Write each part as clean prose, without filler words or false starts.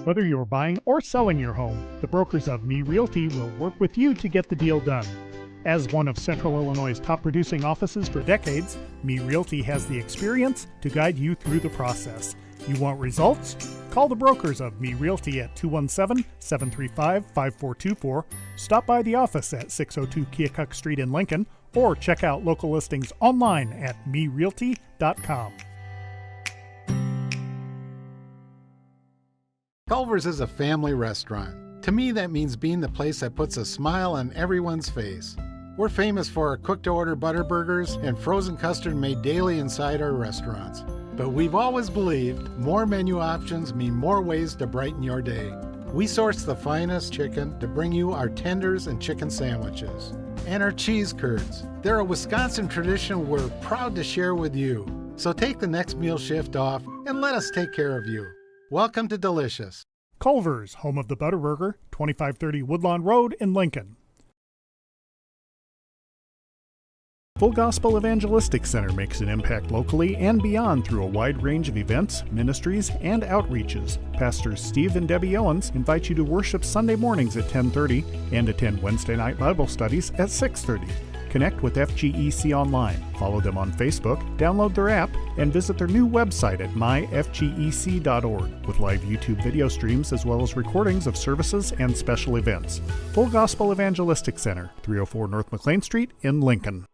Whether you're buying or selling your home, the brokers of Me Realty will work with you to get the deal done. As one of Central Illinois' top producing offices for decades, Me Realty has the experience to guide you through the process. You want results? Call the brokers of Me Realty at 217-735-5424, stop by the office at 602 Keokuk Street in Lincoln, or check out local listings online at merealty.com. Culver's is a family restaurant. To me, that means being the place that puts a smile on everyone's face. We're famous for our cooked-to-order butter burgers and frozen custard made daily inside our restaurants. But we've always believed more menu options mean more ways to brighten your day. We source the finest chicken to bring you our tenders and chicken sandwiches. And our cheese curds. They're a Wisconsin tradition we're proud to share with you. So take the next meal shift off and let us take care of you. Welcome to Delicious. Culver's, home of the Butterburger, 2530 Woodlawn Road in Lincoln. Full Gospel Evangelistic Center makes an impact locally and beyond through a wide range of events, ministries, and outreaches. Pastors Steve and Debbie Owens invite you to worship Sunday mornings at 10:30 and attend Wednesday night Bible studies at 6:30. Connect with FGEC online, follow them on Facebook, download their app, and visit their new website at myfgec.org with live YouTube video streams as well as recordings of services and special events. Full Gospel Evangelistic Center, 304 North McLean Street in Lincoln.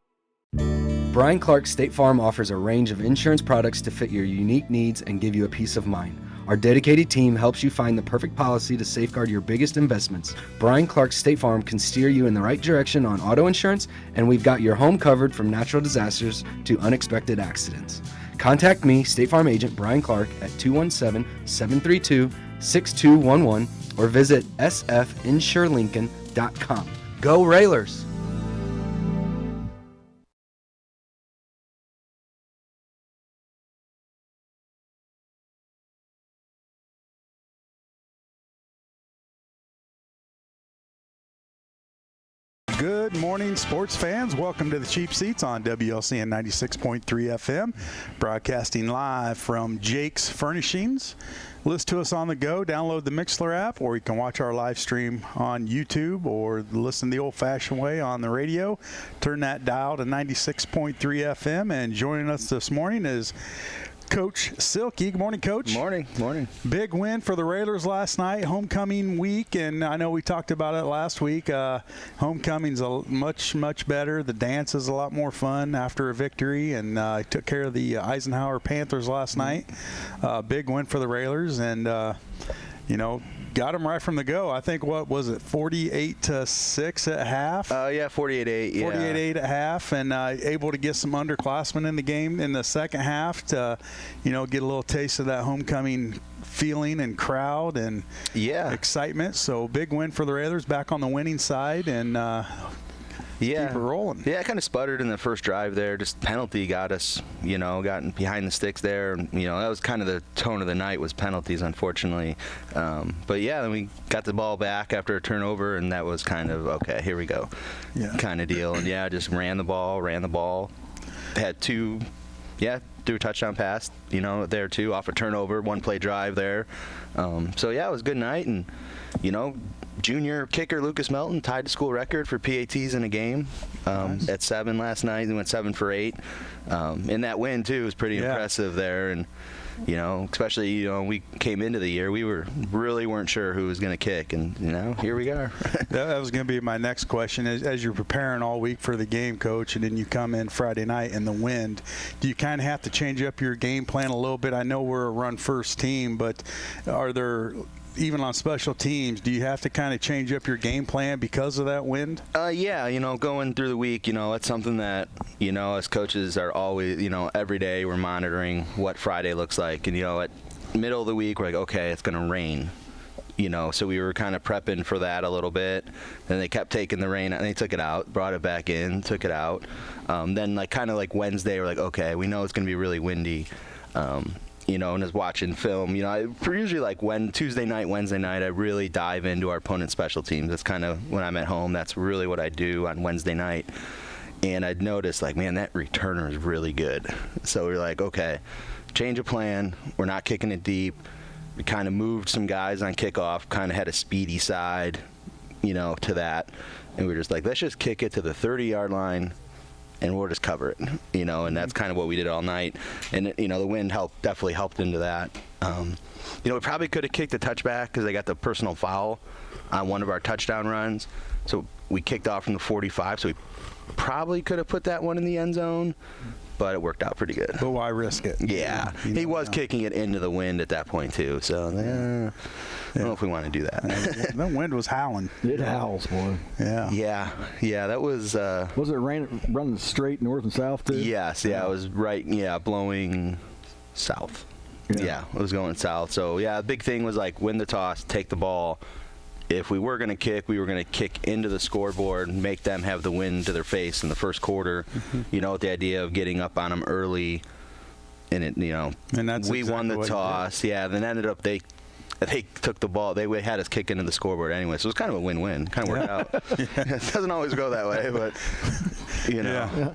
Brian Clark State Farm offers a range of insurance products to fit your unique needs and give you a peace of mind. Our dedicated team helps you find the perfect policy to safeguard your biggest investments. Brian Clark State Farm can steer you in the right direction on auto insurance, and we've got your home covered from natural disasters to unexpected accidents. Contact me, State Farm Agent Brian Clark, at 217-732-6211 or visit sfinsurelincoln.com. Go Railers! Good morning, sports fans. Welcome to the Cheap Seats on WLCN 96.3 FM, broadcasting live from Jake's Furnishings. Listen to us on the go, download the Mixlr app, or you can watch our live stream on YouTube or listen the old-fashioned way on the radio. Turn that dial to 96.3 FM, and joining us this morning is Coach Silky. Good morning, Coach. Morning. Big win for the Railers last night, homecoming week, and I know we talked about it last week. Homecoming's much better. The dance is a lot more fun after a victory, and took care of the Eisenhower Panthers last night. Big win for the Railers, and got them right from the go. I think, what was it, 48-6 at half? Yeah, 48-8. Yeah. 48-8 at half, and able to get some underclassmen in the game in the second half to, get a little taste of that homecoming feeling and crowd and excitement. So big win for the Railers, back on the winning side, and keep it rolling. Yeah, I kind of sputtered in the first drive there. Just penalty got us, gotten behind the sticks there. And, that was kind of the tone of the night, was penalties, unfortunately. But, yeah, then we got the ball back after a turnover, and that was kind of, okay, here we go kind of deal. And, just ran the ball. Had threw a touchdown pass, there too, off a turnover, one-play drive there. So, it was a good night. And, junior kicker Lucas Melton tied the school record for PATs in a game at 7 last night. He went 7 for 8. And that win, too, was pretty impressive there. And, especially, we came into the year, we weren't sure who was going to kick. And, here we are. That was going to be my next question. As you're preparing all week for the game, Coach, and then you come in Friday night in the wind, do you kind of have to change up your game plan a little bit? I know we're a run-first team, but are there – even on special teams, do you have to kind of change up your game plan because of that wind? Going through the week, it's something that, us coaches are always, every day we're monitoring what Friday looks like. And, at middle of the week, we're like, okay, it's going to rain. So we were kind of prepping for that a little bit. Then they kept taking the rain, and they took it out, brought it back in, took it out. Then, kind of like Wednesday, we're like, okay, we know it's going to be really windy. And as watching film, usually like Tuesday night, Wednesday night, I really dive into our opponent's special teams. That's kind of when I'm at home. That's really what I do on Wednesday night. And I'd noticed, that returner is really good. So we're like, okay, change of plan. We're not kicking it deep. we kind of moved some guys on kickoff, kind of had a speedy side, to that. And we were just like, let's just kick it to the 30-yard line, and we'll just cover it, and that's kind of what we did all night. And, the wind definitely helped into that. We probably could have kicked a touchback because they got the personal foul on one of our touchdown runs. So we kicked off from the 45, so we probably could have put that one in the end zone, but it worked out pretty good. But why risk it? Yeah. He was kicking it into the wind at that point, too. So, I don't know if we want to do that. That wind was howling. It howls, boy. Yeah. Yeah, that was... was it running straight north and south, too? Yes, it was blowing south. Yeah, it was going south. So, the big thing was, win the toss, take the ball. If we were going to kick, we were going to kick into the scoreboard and make them have the wind to their face in the first quarter, with the idea of getting up on them early. And, and that's we won the exactly toss. Yeah, then ended up they took the ball. They had us kick into the scoreboard anyway, so it was kind of a win-win. Kind of worked out. It doesn't always go that way, but,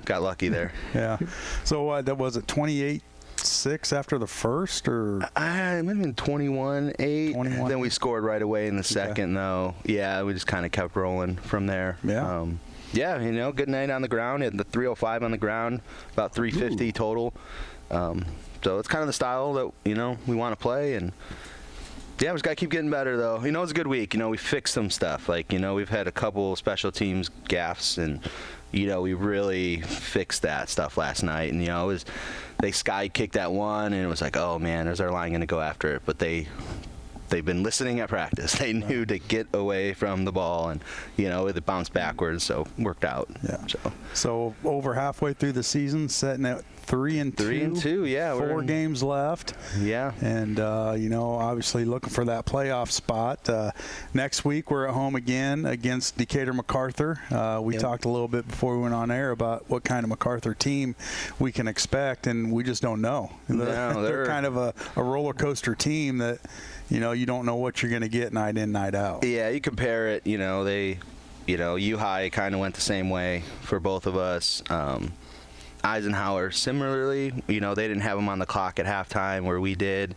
got lucky there. Yeah. So that was it 28-6 after the first, or? It might have been 21-8. Then we scored right away in the second, though. Yeah, we just kind of kept rolling from there. Yeah. Good night on the ground. Had the 305 on the ground, about 350 total. So it's kind of the style that, we want to play. And, we just got to keep getting better, though. It was a good week. We fixed some stuff. We've had a couple special teams gaffes, and, we really fixed that stuff last night. And, they sky kicked that one, and it was like, oh, man, is our line going to go after it? But they've been listening at practice. They knew to get away from the ball, and, it bounced backwards, so worked out. Yeah. So over halfway through the season, setting at 3-2. 3-2, yeah. 4 games left. Yeah. And, obviously looking for that playoff spot. Next week we're at home again against Decatur MacArthur. We talked a little bit before we went on air about what kind of MacArthur team we can expect, and we just don't know. They're kind of a roller coaster team that, you don't know what you're going to get night in, night out. Yeah, you compare it, U-High kind of went the same way for both of us. Eisenhower, similarly, they didn't have them on the clock at halftime where we did.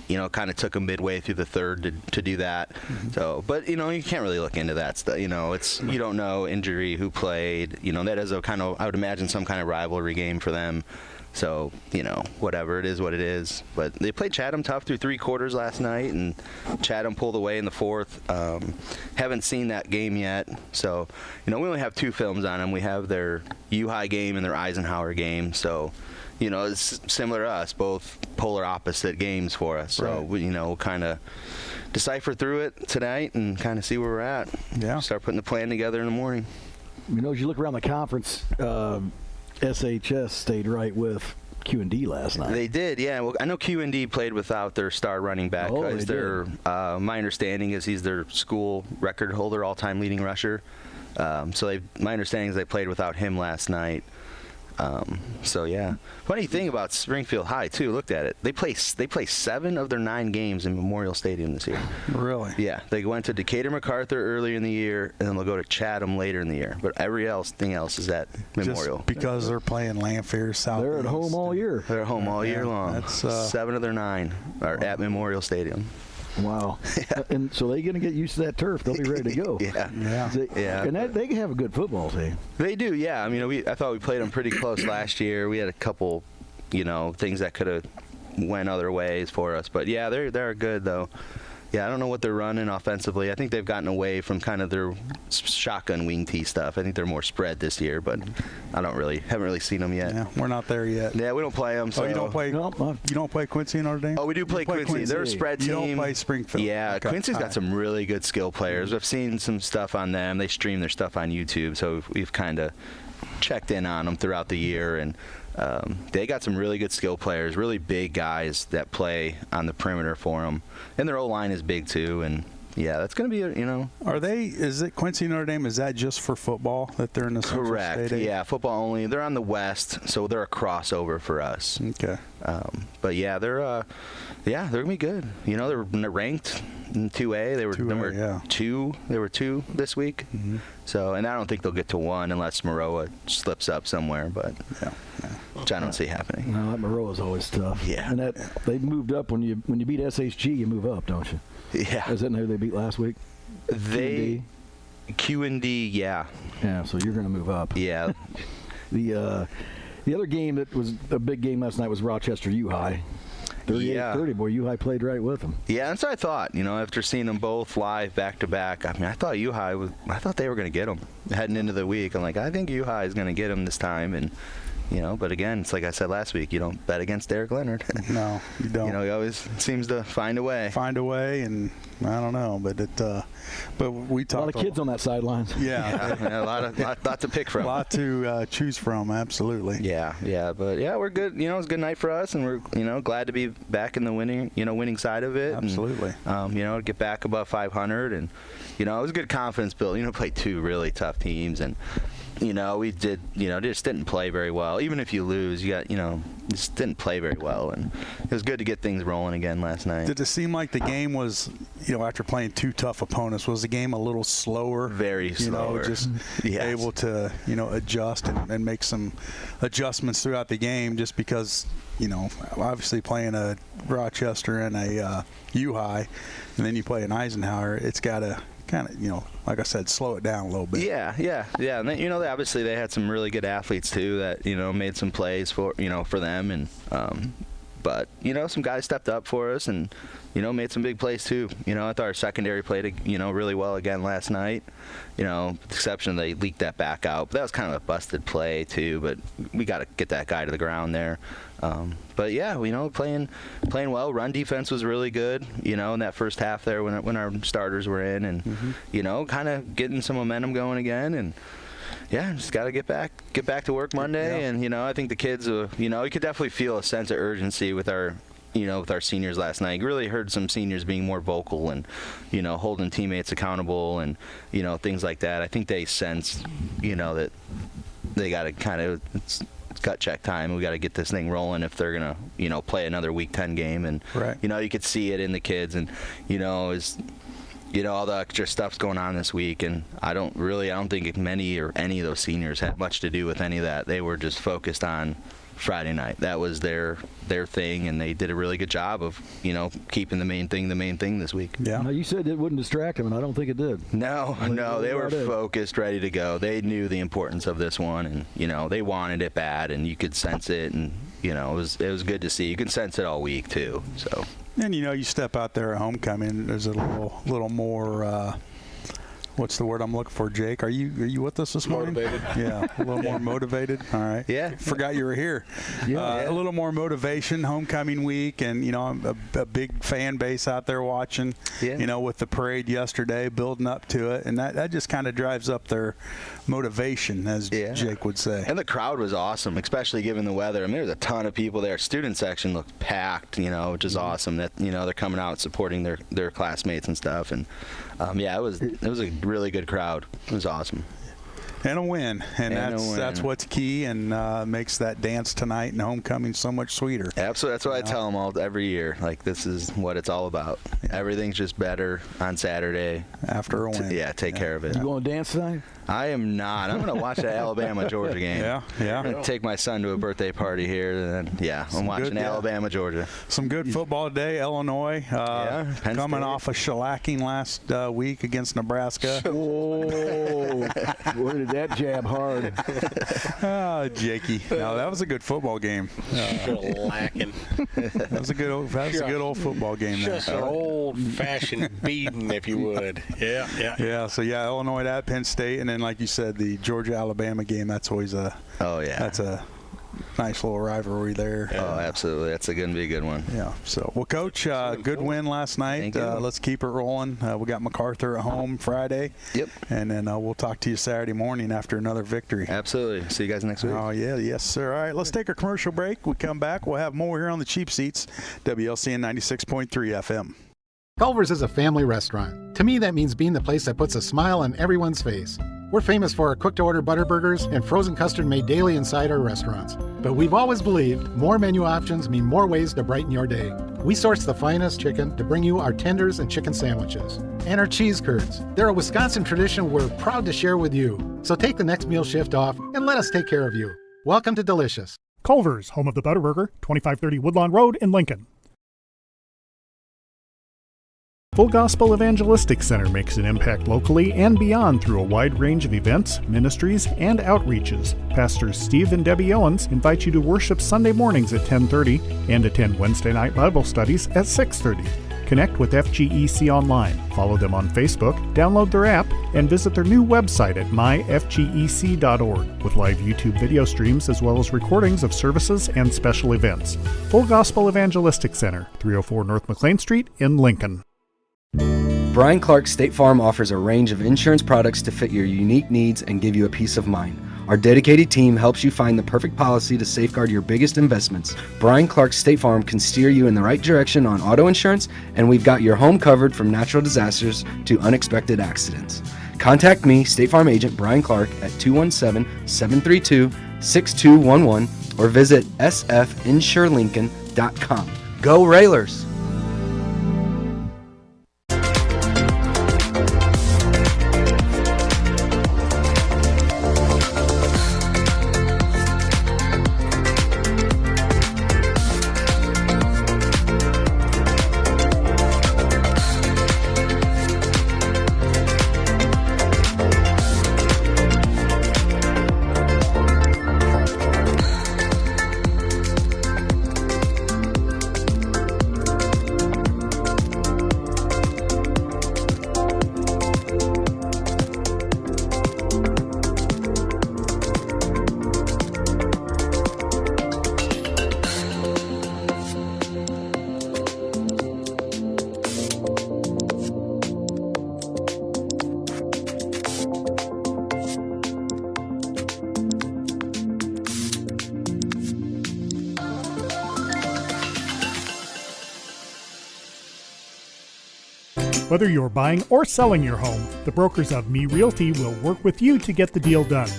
Kind of took them midway through the third to do that. So, but, you can't really look into that stuff. It's, you don't know injury, who played. That is I would imagine some kind of rivalry game for them. So, whatever, it is what it is. But they played Chatham tough through 3 quarters last night, and Chatham pulled away in the 4th. Haven't seen that game yet. So, we only have 2 films on them. We have their U-High game and their Eisenhower game. So, it's similar to us, both polar opposite games for us. So, we'll kind of decipher through it tonight and kind of see where we're at. Yeah. Start putting the plan together in the morning. As you look around the conference, SHS stayed right with Q&D last night. They did, yeah. Well, I know Q&D played without their star running back. My understanding is he's their school record holder, all-time leading rusher. So my understanding is they played without him last night. Funny thing about Springfield High too. Looked at it. They play 7 of their 9 games in Memorial Stadium this year. Really? Yeah. They went to Decatur MacArthur earlier in the year, and then they'll go to Chatham later in the year. But everything else is at Memorial. Just because they're playing Lanphier South. They're at home all year. They're at home all year long. That's 7 of their 9 are at Memorial Stadium. Wow. And so they're going to get used to that turf. They'll be ready to go. Yeah. And they have a good football team. They do, yeah. I thought we played them pretty close last year. We had a couple, things that could have went other ways for us. But, yeah, they're good, though. Yeah, I don't know what they're running offensively. I think they've gotten away from kind of their shotgun wing tee stuff. I think they're more spread this year, but haven't really seen them yet. Yeah, we're not there yet. Yeah, we don't play them. So. You don't play? You don't play Quincy and Notre Dame? Oh, we do play Quincy. They're a spread team. You don't play Springfield? Yeah, okay. Quincy's got some really good skill players. I've seen some stuff on them. They stream their stuff on YouTube, so we've kind of checked in on them throughout the year, and they got some really good skill players, really big guys that play on the perimeter for them. And their O-line is big, too. And, yeah, that's going to be, is it Quincy Notre Dame, is that just for football that they're in the Central Correct. State? Yeah, football only. They're on the West, so they're a crossover for us. Okay. But, yeah, they're going to be good. They're ranked in 2A. They were 2A, number 2. They were 2 this week. Mm-hmm. So, and I don't think they'll get to 1 unless Maroa slips up somewhere. But which I don't see happening. No, that Monroe is always tough. Yeah. And that they moved up when you beat SHG, you move up, don't you? Yeah. Is that who they beat last week? Q&D, yeah. Yeah, so you're going to move up. Yeah. The other game that was a big game last night was Rochester U-High. 38-30, boy, U-High played right with them. Yeah, that's what I thought. After seeing them both live back to back, I mean, I thought I thought they were going to get them heading into the week. I'm like, I think U-High is going to get them this time, and but again, it's like I said last week, you don't bet against Derek Leonard. No, you don't. He always seems to find a way. And I don't know, but we talked a lot of kids on that sideline. Yeah, a lot to pick from. A lot to choose from, absolutely. Yeah, but we're good. It was a good night for us, and we're glad to be back in the winning side of it. Absolutely. And, get back above 500, and it was a good confidence build. Play two really tough teams, and we did, just didn't play very well. Even if you lose, just didn't play very well. And it was good to get things rolling again last night. Did it seem like the game was, after playing two tough opponents, was the game a little slower? Very slower. Just able to, adjust and make some adjustments throughout the game just because, obviously playing a Rochester and a U-High, and then you play an Eisenhower, it's got to kind of, like I said, slow it down a little bit. Yeah. And then, obviously they had some really good athletes too that made some plays for them, and but some guys stepped up for us and made some big plays too. I thought our secondary played really well again last night. With the exception they leaked that back out, but that was kind of a busted play too. But we got to get that guy to the ground there. But yeah, playing well. Run defense was really good. In that first half there when our starters were in, and kind of getting some momentum going again. And yeah, just got to get back to work Monday. Yeah. And I think the kids, you could definitely feel a sense of urgency with our seniors last night. You really heard some seniors being more vocal and, holding teammates accountable and, things like that. I think they sense, that they got to kind of, it's gut check time. We got to get this thing rolling if they're going to, play another Week 10 game. And, right. You could see it in the kids and, all the extra stuff's going on this week, and I don't think many or any of those seniors had much to do with any of that. They were just focused on Friday night. That was their thing, and they did a really good job of keeping the main thing this week. Yeah. Now, you said it wouldn't distract them, and I don't think it did. No, they were focused, ready to go. They knew the importance of this one, and they wanted it bad, and you could sense it, and it was good to see. You can sense it all week too. So. And you step out there at homecoming. There's a little more. What's the word I'm looking for, Jake? Are you with us this morning? Motivated. Yeah, a little more motivated. All right. Yeah. Forgot you were here. A little more motivation, homecoming week, and a big fan base out there watching. Yeah. With the parade yesterday, building up to it, and that just kind of drives up their motivation, as Jake would say. And the crowd was awesome, especially given the weather. I mean, there was a ton of people there. Student section looked packed, which is awesome. That they're coming out supporting their classmates and stuff, and it was a really good crowd. It was awesome. And a win, and that's what's key, and makes that dance tonight and homecoming so much sweeter. Absolutely, that's what I tell them all every year. Like, this is what it's all about. Everything's just better on Saturday after a win. Take care of it. You going to dance tonight? I am not. I'm going to watch that Alabama-Georgia game. Yeah. I'm going to take my son to a birthday party here, and then, I'm watching Alabama-Georgia. Some good football today. Illinois coming off a shellacking last week against Nebraska. Whoa. Where did that jab hard? Jakey. No, that was a good football game. Shellacking. That was a good old football game. Just an old-fashioned beating, if you would. Yeah. So Illinois at Penn State, and then like you said, the Georgia-Alabama game. That's always that's a nice little rivalry there. Oh, absolutely. That's going to be a good one. Yeah. So, well, Coach, good win last night. Let's keep it rolling. We got MacArthur at home Friday. Yep. And then we'll talk to you Saturday morning after another victory. Absolutely. See you guys next week. Oh, yeah. Yes, sir. All right, let's take a commercial break. We come back. We'll have more here on the Cheap Seats, WLCN 96.3 FM. Culver's is a family restaurant. To me, that means being the place that puts a smile on everyone's face. We're famous for our cooked-to-order butter burgers and frozen custard made daily inside our restaurants. But we've always believed more menu options mean more ways to brighten your day. We source the finest chicken to bring you our tenders and chicken sandwiches. And our cheese curds. They're a Wisconsin tradition we're proud to share with you. So take the next meal shift off and let us take care of you. Welcome to Delicious. Culver's, home of the Butterburger, 2530 Woodlawn Road in Lincoln. Full Gospel Evangelistic Center makes an impact locally and beyond through a wide range of events, ministries, and outreaches. Pastors Steve and Debbie Owens invite you to worship Sunday mornings at 10:30 and attend Wednesday night Bible studies at 6:30. Connect with FGEC online, follow them on Facebook, download their app, and visit their new website at myfgec.org with live YouTube video streams as well as recordings of services and special events. Full Gospel Evangelistic Center, 304 North McLean Street in Lincoln. Brian Clark State Farm offers a range of insurance products to fit your unique needs and give you a peace of mind. Our dedicated team helps you find the perfect policy to safeguard your biggest investments. Brian Clark State Farm can steer you in the right direction on auto insurance, and we've got your home covered from natural disasters to unexpected accidents. Contact me, State Farm Agent Brian Clark, at 217-732-6211 or visit sfinsurelincoln.com. Go Railers! Whether you're buying or selling your home, the brokers of Me Realty will work with you to get the deal done.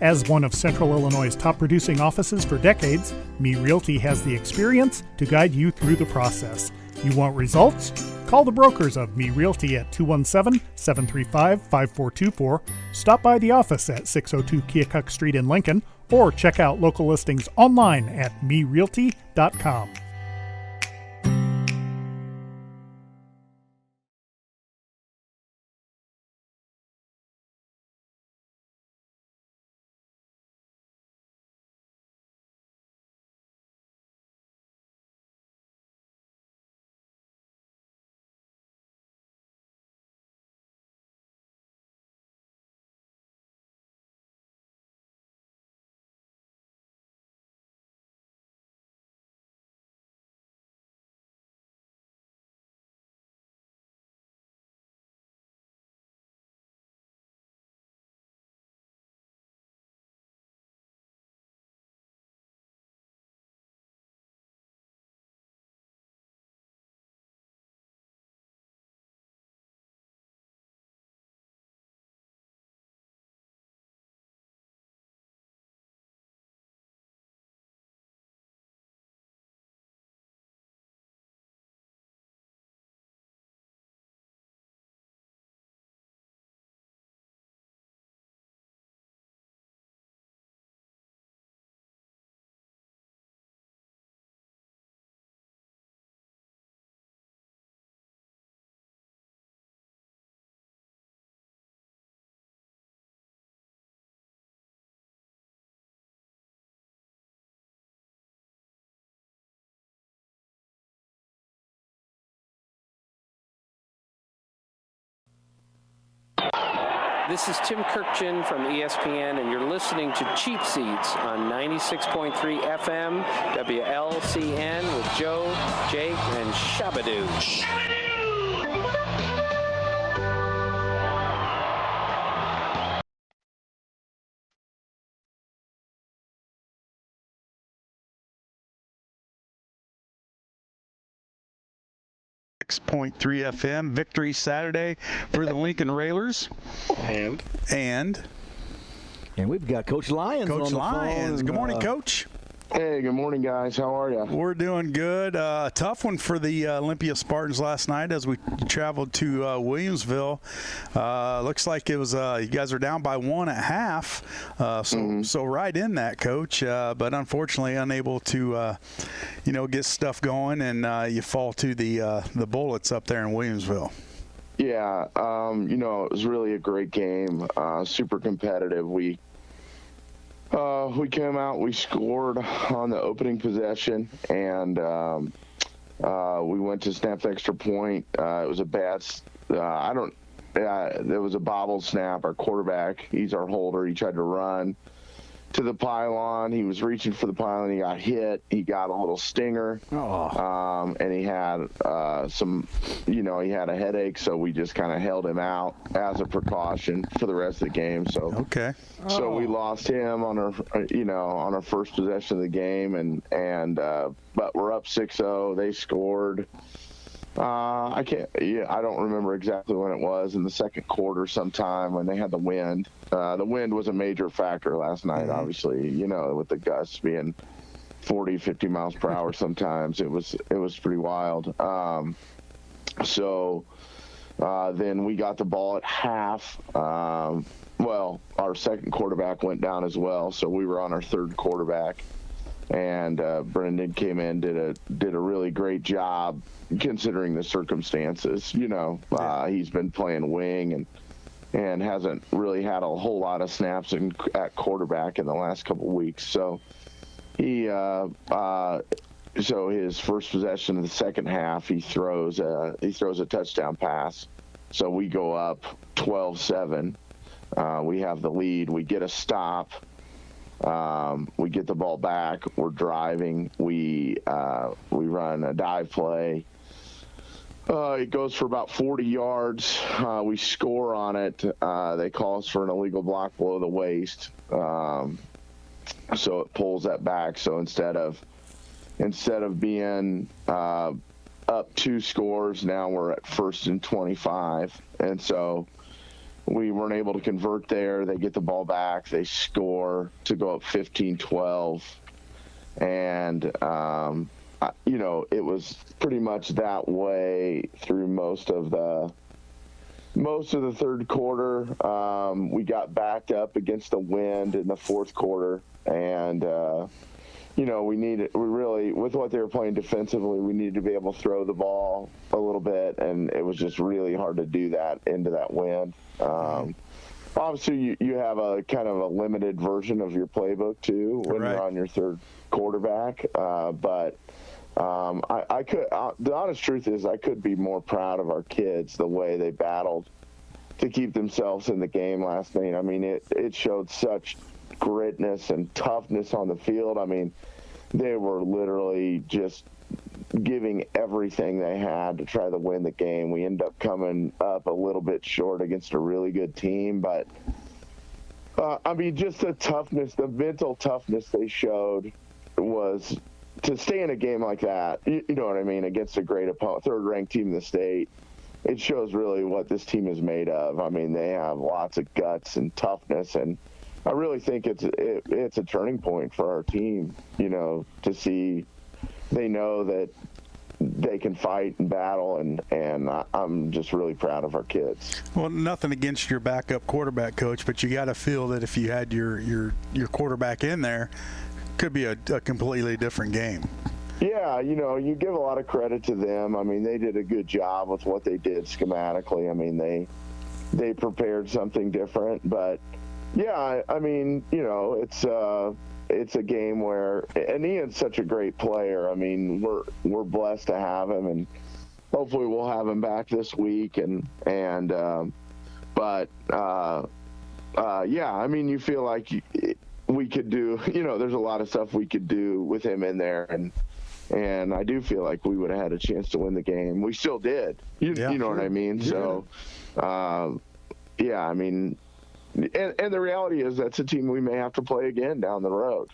As one of Central Illinois' top producing offices for decades, Me Realty has the experience to guide you through the process. You want results? Call the brokers of Me Realty at 217-735-5424, stop by the office at 602 Keokuk Street in Lincoln, or check out local listings online at merealty.com. This is Tim Kirkchin from ESPN, and you're listening to Cheap Seats on 96.3 FM, WLCN with Joe, Jake, and Shabadoo. 96.3 FM. Victory Saturday for the Lincoln Railers. And we've got Coach Lyons. Coach on the Lyons. phone. Good morning, Coach. Hey, good morning, guys. How are you? We're doing good. Tough one for the Olympia Spartans last night as we traveled to Williamsville. Looks like it was you guys are down by 1 at half, so right in that, Coach. But unfortunately, unable to get stuff going, and you fall to the Bullets up there in Williamsville. Yeah, it was really a great game. Super competitive. We came out, we scored on the opening possession, and we went to snap the extra point. It was a bad, there was a bobbled snap. Our quarterback, he's our holder, he tried to run to the pylon. He was reaching for the pylon. He got hit. He got a little stinger. And he had he had a headache, so we just kind of held him out as a precaution for the rest of the game. So so we lost him on our first possession of the game, but we're up 6-0. They scored. I don't remember exactly when it was, in the second quarter sometime when they had the wind. The wind was a major factor last night, obviously, with the gusts being 40, 50 miles per hour sometimes. It was pretty wild. Then we got the ball at half. Our second quarterback went down as well, so we were on our third quarterback. And Brendan came in, did a really great job considering the circumstances. He's been playing wing and hasn't really had a whole lot of snaps at quarterback in the last couple of weeks. So so his first possession of the second half, he throws a touchdown pass. So we go up 12-7. We have the lead. We get a stop. We get the ball back. We're driving. We run a dive play. It goes for about 40 yards. We score on it. They call us for an illegal block below the waist. So it pulls that back. So instead of being up 2 scores, now we're at 1st and 25. And so we weren't able to convert there. They get the ball back. They score to go up 15-12. And, it was pretty much that way through most of the third quarter. We got backed up against the wind in the fourth quarter. And, with what they were playing defensively, we needed to be able to throw the ball a little bit. And it was just really hard to do that into that wind. Obviously, you have a kind of a limited version of your playbook too when you're on your third quarterback. The honest truth is, I could be more proud of our kids the way they battled to keep themselves in the game last night. I mean, it showed such gritness and toughness on the field. I mean, they were literally just giving everything they had to try to win the game. We ended up coming up a little bit short against a really good team, but just the toughness, the mental toughness they showed was to stay in a game like that, you know what I mean, against a great opponent, third-ranked team in the state. It shows really what this team is made of. I mean, they have lots of guts and toughness, and I really think it's a turning point for our team, to see they know that they can fight and battle, and I'm just really proud of our kids. Well, nothing against your backup quarterback, Coach, but you got to feel that if you had your quarterback in there, could be a completely different game. Yeah, you give a lot of credit to them. I mean, they did a good job with what they did schematically. I mean, they prepared something different, but yeah, I mean, it's a game where, and Ian's such a great player. I mean, we're blessed to have him, and hopefully we'll have him back this week. Yeah, I mean, you feel like we could do, there's a lot of stuff we could do with him in there, and I do feel like we would have had a chance to win the game. We still did. You know what I mean? Yeah. So, yeah, I mean. And the reality is that's a team we may have to play again down the road.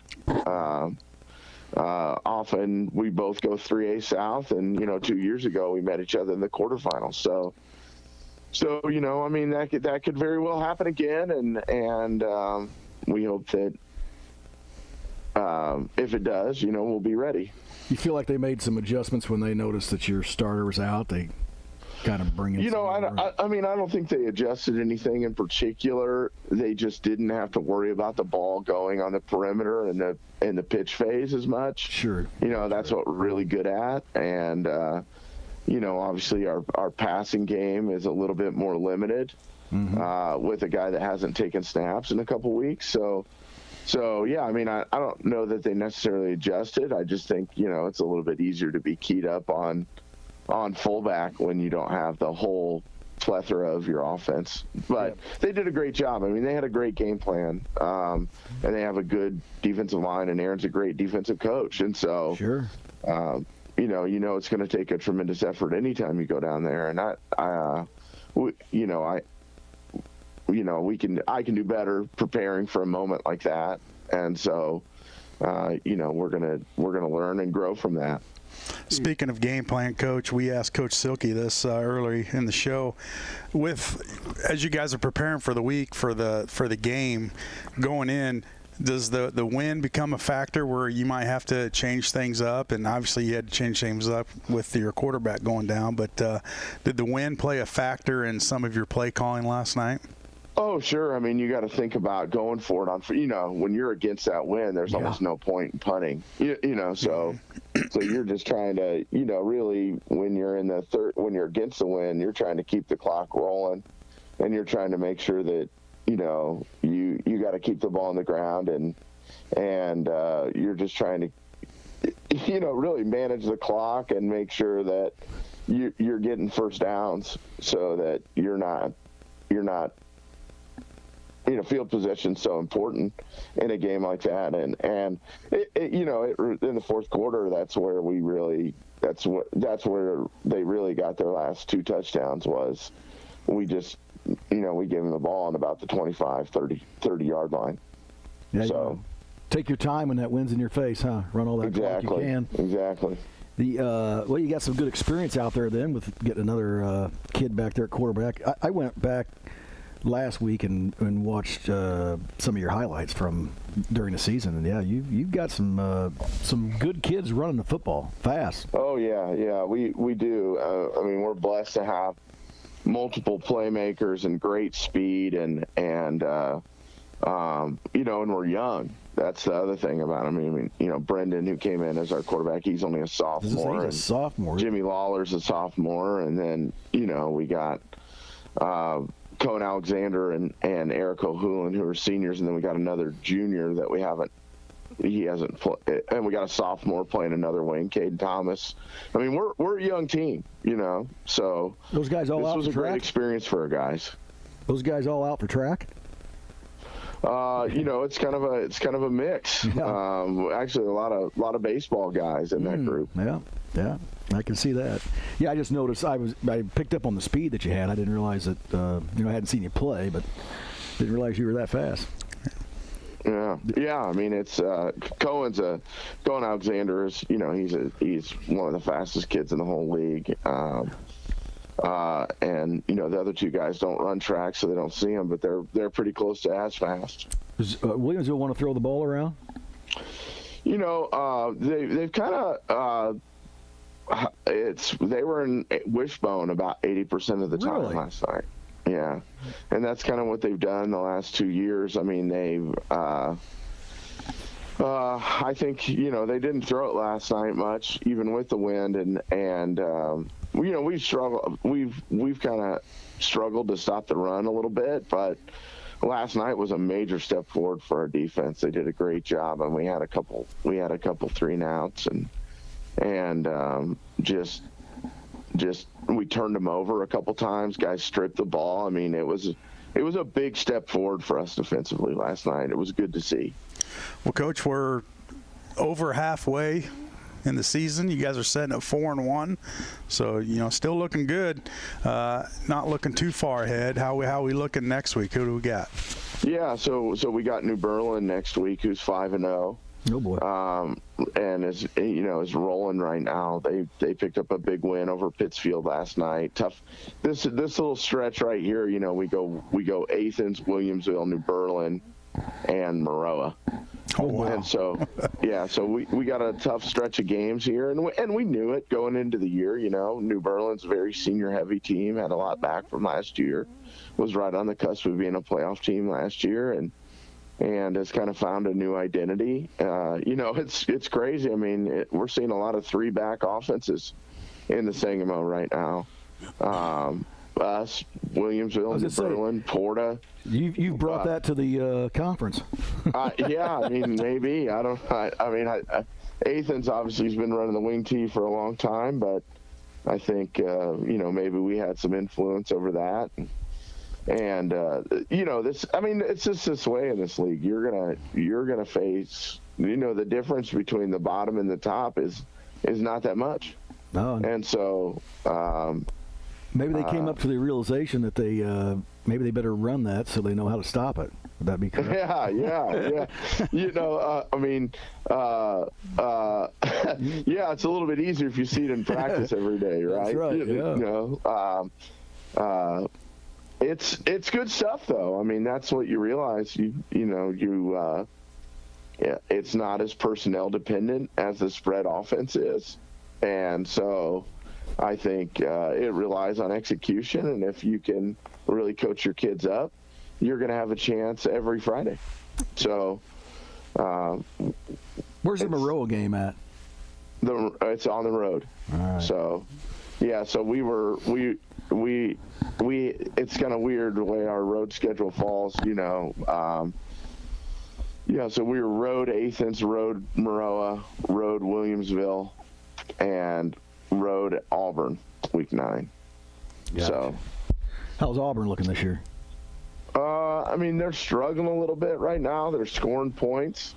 Often we both go 3A South, and 2 years ago we met each other in the quarterfinals. So I mean, that could very well happen again, and we hope that if it does, we'll be ready. You feel like they made some adjustments when they noticed that your starter was out? They kind of bring in I mean, I don't think they adjusted anything in particular. They just didn't have to worry about the ball going on the perimeter and the pitch phase as much. Sure. That's what we're really good at. And, obviously our passing game is a little bit more limited with a guy that hasn't taken snaps in a couple weeks. So yeah, I mean, I don't know that they necessarily adjusted. I just think, it's a little bit easier to be keyed up on fullback when you don't have the whole plethora of your offense. But they did a great job. I mean, they had a great game plan, and they have a good defensive line, and Aaron's a great defensive coach. And so, sure. It's going to take a tremendous effort anytime you go down there. And I can do better preparing for a moment like that. And so, we're gonna learn and grow from that. Speaking of game plan, Coach, we asked Coach Silky this early in the show. As you guys are preparing for the week for the game going in, does the wind become a factor where you might have to change things up? And obviously you had to change things up with your quarterback going down, but did the wind play a factor in some of your play calling last night? Oh, sure. I mean, you got to think about going for it when you're against that wind, there's almost no point in punting, so you're just trying to, really when you're in when you're against the wind, you're trying to keep the clock rolling, and you're trying to make sure that, you got to keep the ball on the ground, and you're just trying to, really manage the clock and make sure that you're getting first downs so that you're not, field position's so important in a game like that, and in the fourth quarter, that's where they really got their last 2 touchdowns. Was we just we gave them the ball on about the 25, 30 yard line. Yeah, so take your time when that wind's in your face, huh? Run all that clock you can. Exactly. You got some good experience out there then with getting another kid back there at quarterback. I went back last week and watched some of your highlights from during the season, and yeah, you've got some good kids running the football fast. Oh yeah, we do. I mean, we're blessed to have multiple playmakers and great speed, and we're young. That's the other thing about him. I mean, Brendan, who came in as our quarterback, he's only a sophomore. He's a sophomore. Jimmy Lawler's a sophomore, and then we got Cohen Alexander and Eric O'Houlihan, who are seniors, and then we got another junior that he hasn't played, and we got a sophomore playing another wing, Caden Thomas. I mean, we're a young team, so those guys all out for track. This was a great experience for our guys. Those guys all out for track. It's kind of a mix. Yeah. Actually, a lot of baseball guys in that group. Yeah, I can see that. Yeah, I just noticed I picked up on the speed that you had. I didn't realize that. I hadn't seen you play, but didn't realize you were that fast. Yeah. I mean, it's Cohen Alexander is he's one of the fastest kids in the whole league. And the other 2 guys don't run track, so they don't see them, but they're pretty close to as fast. Does Williamsville want to throw the ball around? They've kind of they were in Wishbone about 80% of the time last night. Yeah, and that's kind of what they've done the last 2 years. I mean, they've I think they didn't throw it last night much, even with the wind, and we've struggled. We've kind of struggled to stop the run a little bit, but last night was a major step forward for our defense. They did a great job, and we had a couple 3-and-outs, and just we turned them over a couple times. Guys stripped the ball. I mean, it was a big step forward for us defensively last night. It was good to see. Well, Coach, we're over halfway in the season. You guys are setting at 4-1, so still looking good. Not looking too far ahead. How we looking next week? Who do we got? Yeah, so we got New Berlin next week, who's 5-0. Oh boy. And is rolling right now. They picked up a big win over Pittsfield last night. Tough. This little stretch right here. We go Athens, Williamsville, New Berlin, and Maroa. Oh, wow. And so, so we got a tough stretch of games here, and we knew it going into the year. You know, New Berlin's a very senior-heavy team, had a lot back from last year, was right on the cusp of being a playoff team last year, and has kind of found a new identity. You know, it's crazy. I mean, we're seeing a lot of three-back offenses in the Sangamo right now. Us, Williamsville, New Berlin, Porta. You've brought that to the conference. Yeah, I mean, maybe. Athens obviously has been running the wing tee for a long time, but I think, you know, maybe we had some influence over that. And you know, it's just this way in this league. You're gonna face, you know, the difference between the bottom and the top is not that much. No. And so maybe they came up to the realization that maybe they better run that so they know how to stop it. Would that be correct? Yeah. You know, yeah, it's a little bit easier if you see it in practice every day, right? That's right. You know, it's good stuff, though. I mean, that's what you realize. It's not as personnel dependent as the spread offense is, and so I think it relies on execution. And if you can really coach your kids up, you're going to have a chance every Friday. So, where's the Maroa game at? It's on the road. All right. So, yeah. So it's kind of weird the way our road schedule falls, you know. So we were road Athens, road Maroa, road Williamsville, and road Auburn, week 9. Gotcha. So, how's Auburn looking this year? I mean, they're struggling a little bit right now. They're scoring points.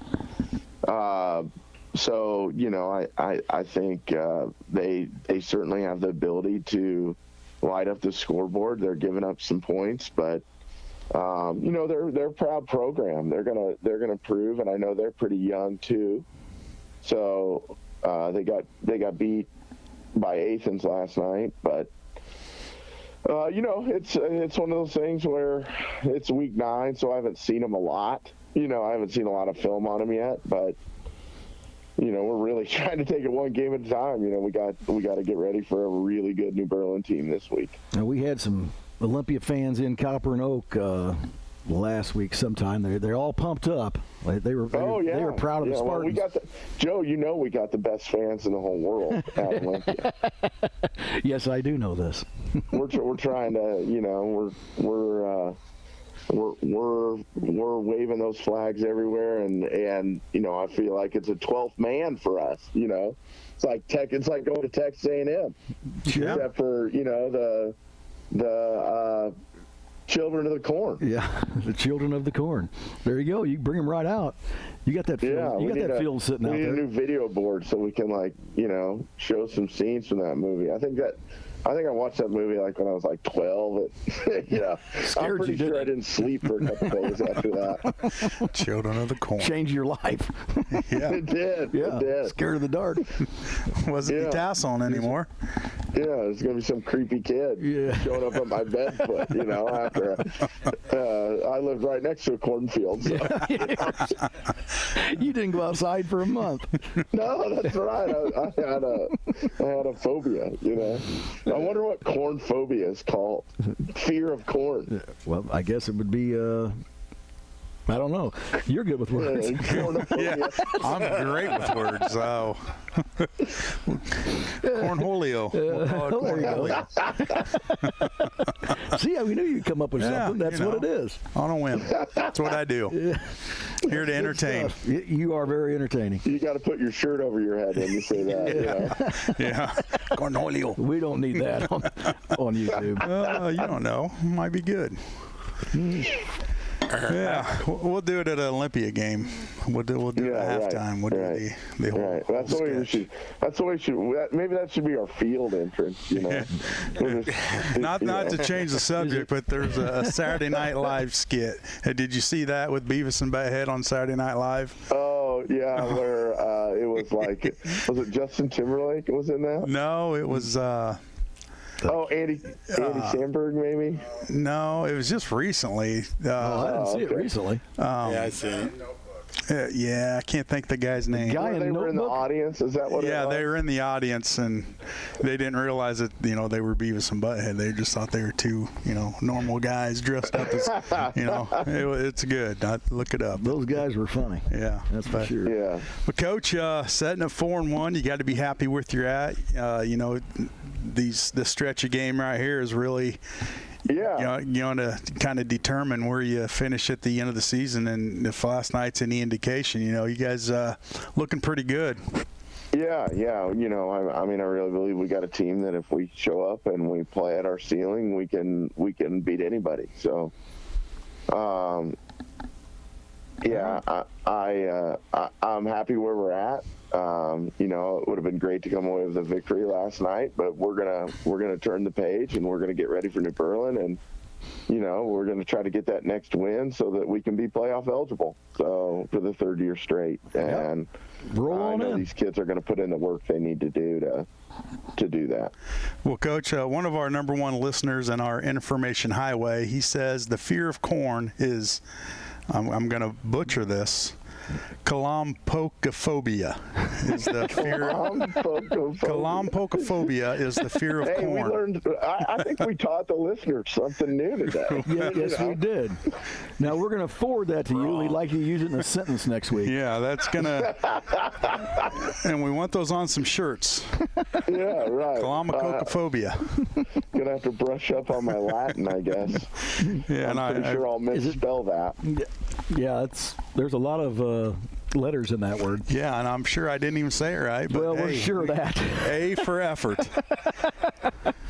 So, you know, I think they certainly have the ability to light up the scoreboard. They're giving up some points, but you know, they're a proud program. They're gonna prove, and I know they're pretty young too. So they got beat by Athens last night, but you know, it's one of those things where it's week 9, so I haven't seen them a lot. You know, I haven't seen a lot of film on them yet, but you know, we're really trying to take it one game at a time. You know, we got to get ready for a really good New Berlin team this week. Now, we had some Olympia fans in Copper and Oak last week sometime. They're all pumped up. They were proud of the Spartans. Well, Joe, you know, we got the best fans in the whole world at Olympia. Yes, I do know this. We're trying to, you know, we're waving those flags everywhere, and you know, I feel like it's a 12th man for us. You know, it's like going to Texas A&M, except for, you know, the children of the corn. Yeah, the children of the corn. There you go. You bring them right out. You got that field. Yeah, you got that field sitting out there. We need a new video board so we can, like, you know, show some scenes from that movie. I think I watched that movie like when I was like 12. You know, I'm pretty sure I didn't sleep for a couple days after that. Children of the Corn. Changed your life. Yeah. It did. Yeah. It did. Scared of the dark. Wasn't tass on anymore. Yeah, it's going to be some creepy kid showing up at my bed foot, you know, after I lived right next to a cornfield. So. You didn't go outside for a month. No, that's right. I had a phobia, you know. I wonder what corn phobia is called. Fear of corn. Well, I guess it would be, I don't know. You're good with words. Yeah, I'm great with words. So. Cornholio. See, we knew you'd come up with something. That's what it is. On a whim. That's what I do. Here to entertain. You are very entertaining. You got to put your shirt over your head when you say that. You know? Yeah. Cornholio. We don't need that on YouTube. You don't know. Might be good. Yeah, we'll do it at an Olympia game. We'll do it at halftime. We'll do the whole. Right. That's the way we should. That's the way we should. Maybe that should be our field entrance. You know. Not to change the subject, but there's a Saturday Night Live skit. Did you see that with Beavis and Butthead on Saturday Night Live? Oh yeah, where it was like, was it Justin Timberlake was in that? No, it was. Andy Samberg, maybe? No, it was just recently. I didn't see it recently. Yeah, I see it. Yeah, I can't think the guy's name. They were in the audience. Is that what it was? Yeah, they were in the audience, and they didn't realize that, they were Beavis and Butthead. They just thought they were two, normal guys dressed up as, it's good. Look it up. Those guys were funny. Yeah. That's for sure. Yeah. But, Coach, setting up 4-1, you got to be happy with your at. This stretch of game right here is really – yeah, you want to kind of determine where you finish at the end of the season, and if last night's any indication, you guys looking pretty good. Yeah. I really believe we got a team that if we show up and we play at our ceiling, we can beat anybody. So, I'm happy where we're at. It would have been great to come away with a victory last night, but we're gonna turn the page and we're gonna get ready for New Berlin, and we're gonna try to get that next win so that we can be playoff eligible. So for the third year straight, and I know these kids are gonna put in the work they need to do to do that. Well, Coach, one of our number one listeners in our information highway, he says the fear of corn is, I'm gonna butcher this, Kalampokophobia is the fear. Kalampokophobia is the fear of corn. We learned. I think we taught the listeners something new today. Yes, we did. Now we're going to forward that to you. We'd like you to use it in a sentence next week. Yeah, that's gonna. And we want those on some shirts. Yeah, right. Kalampokophobia. Gonna have to brush up on my Latin, I guess. Yeah, I'm pretty sure I'll misspell that. Yeah, there's a lot of letters in that word. Yeah, and I'm sure I didn't even say it right. But we're sure of that. A for effort.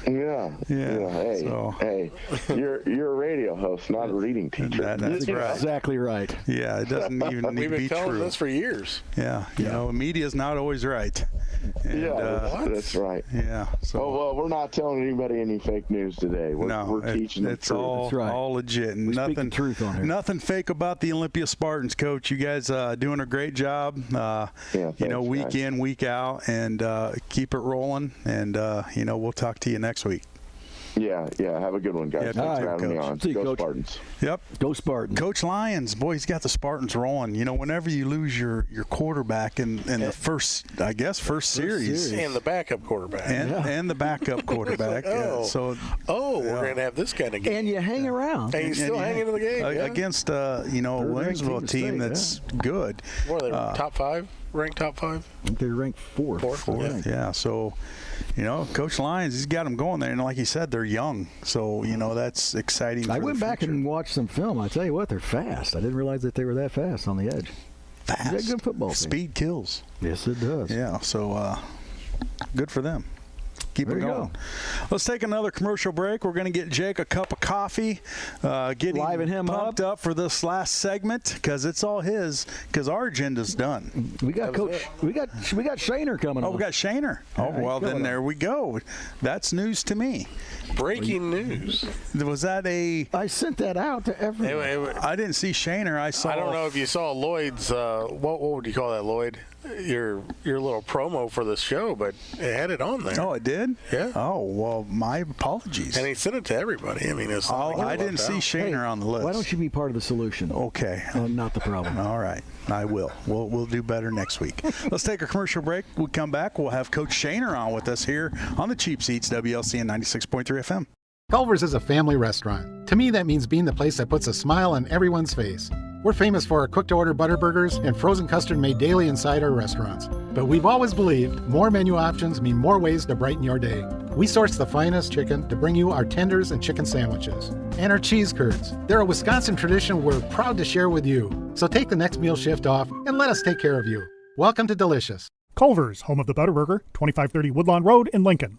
Yeah. Hey, you're a radio host, not a reading teacher. That's right. Exactly right. Yeah, it doesn't even need to be true. We've been telling this for years. Yeah, media is not always right. And, that's right. Yeah. So. Well, we're not telling anybody any fake news today. We're teaching the truth. All legit. And nothing, speak the truth on here. Nothing fake about the Olympia Spartans, Coach. You guys doing a great job. Thanks, week guys. in, week out, and keep it rolling. And we'll talk to you next week. Yeah. Have a good one, guys. Yeah, Thanks for having me on. See you, Go Coach. Spartans. Yep. Go Spartans. Coach Lyons, boy, he's got the Spartans rolling. Whenever you lose your quarterback in the first series. And the backup quarterback. And the backup quarterback. We're going to have this kind of game. And you hang around. And you still hang into the game. Against a Williamsville team that's good. What are they, top 5? Ranked top 5? I think they're ranked 4th. Yeah, so, Coach Lyons, he's got them going there. And like you said, they're young. So, that's exciting. I went back and watched some film. I tell you what, they're fast. I didn't realize that they were that fast on the edge. Fast. They're good football team. Speed kills. Yes, it does. Yeah, so good for them. Keep it going. Let's take another commercial break. We're going to get Jake a cup of coffee, liven him pumped up for this last segment because it's all his. Because our agenda's done. We got Coach. We got Shaner coming. Oh, we got Shaner. Oh, well, then there we go. That's news to me. Breaking news. Was that I sent that out to everyone. I didn't see Shaner. I don't know if you saw Lloyd's. What would you call that, Lloyd? Your little promo for the show, but it had it on there. Oh, it did? Yeah. Oh, well, my apologies. And he sent it to everybody. I mean, it's I didn't see Shaner on the list. Why don't you be part of the solution? Okay. Not the problem. All right. I will. We'll do better next week. Let's take a commercial break. When we come back, we'll have Coach Shaner on with us here on the Cheap Seats, WLCN 96.3 FM. Culver's is a family restaurant. To me, that means being the place that puts a smile on everyone's face. We're famous for our cooked-to-order butter burgers and frozen custard made daily inside our restaurants. But we've always believed more menu options mean more ways to brighten your day. We source the finest chicken to bring you our tenders and chicken sandwiches. And our cheese curds. They're a Wisconsin tradition we're proud to share with you. So take the next meal shift off and let us take care of you. Welcome to Delicious. Culver's, home of the Butterburger, 2530 Woodlawn Road in Lincoln.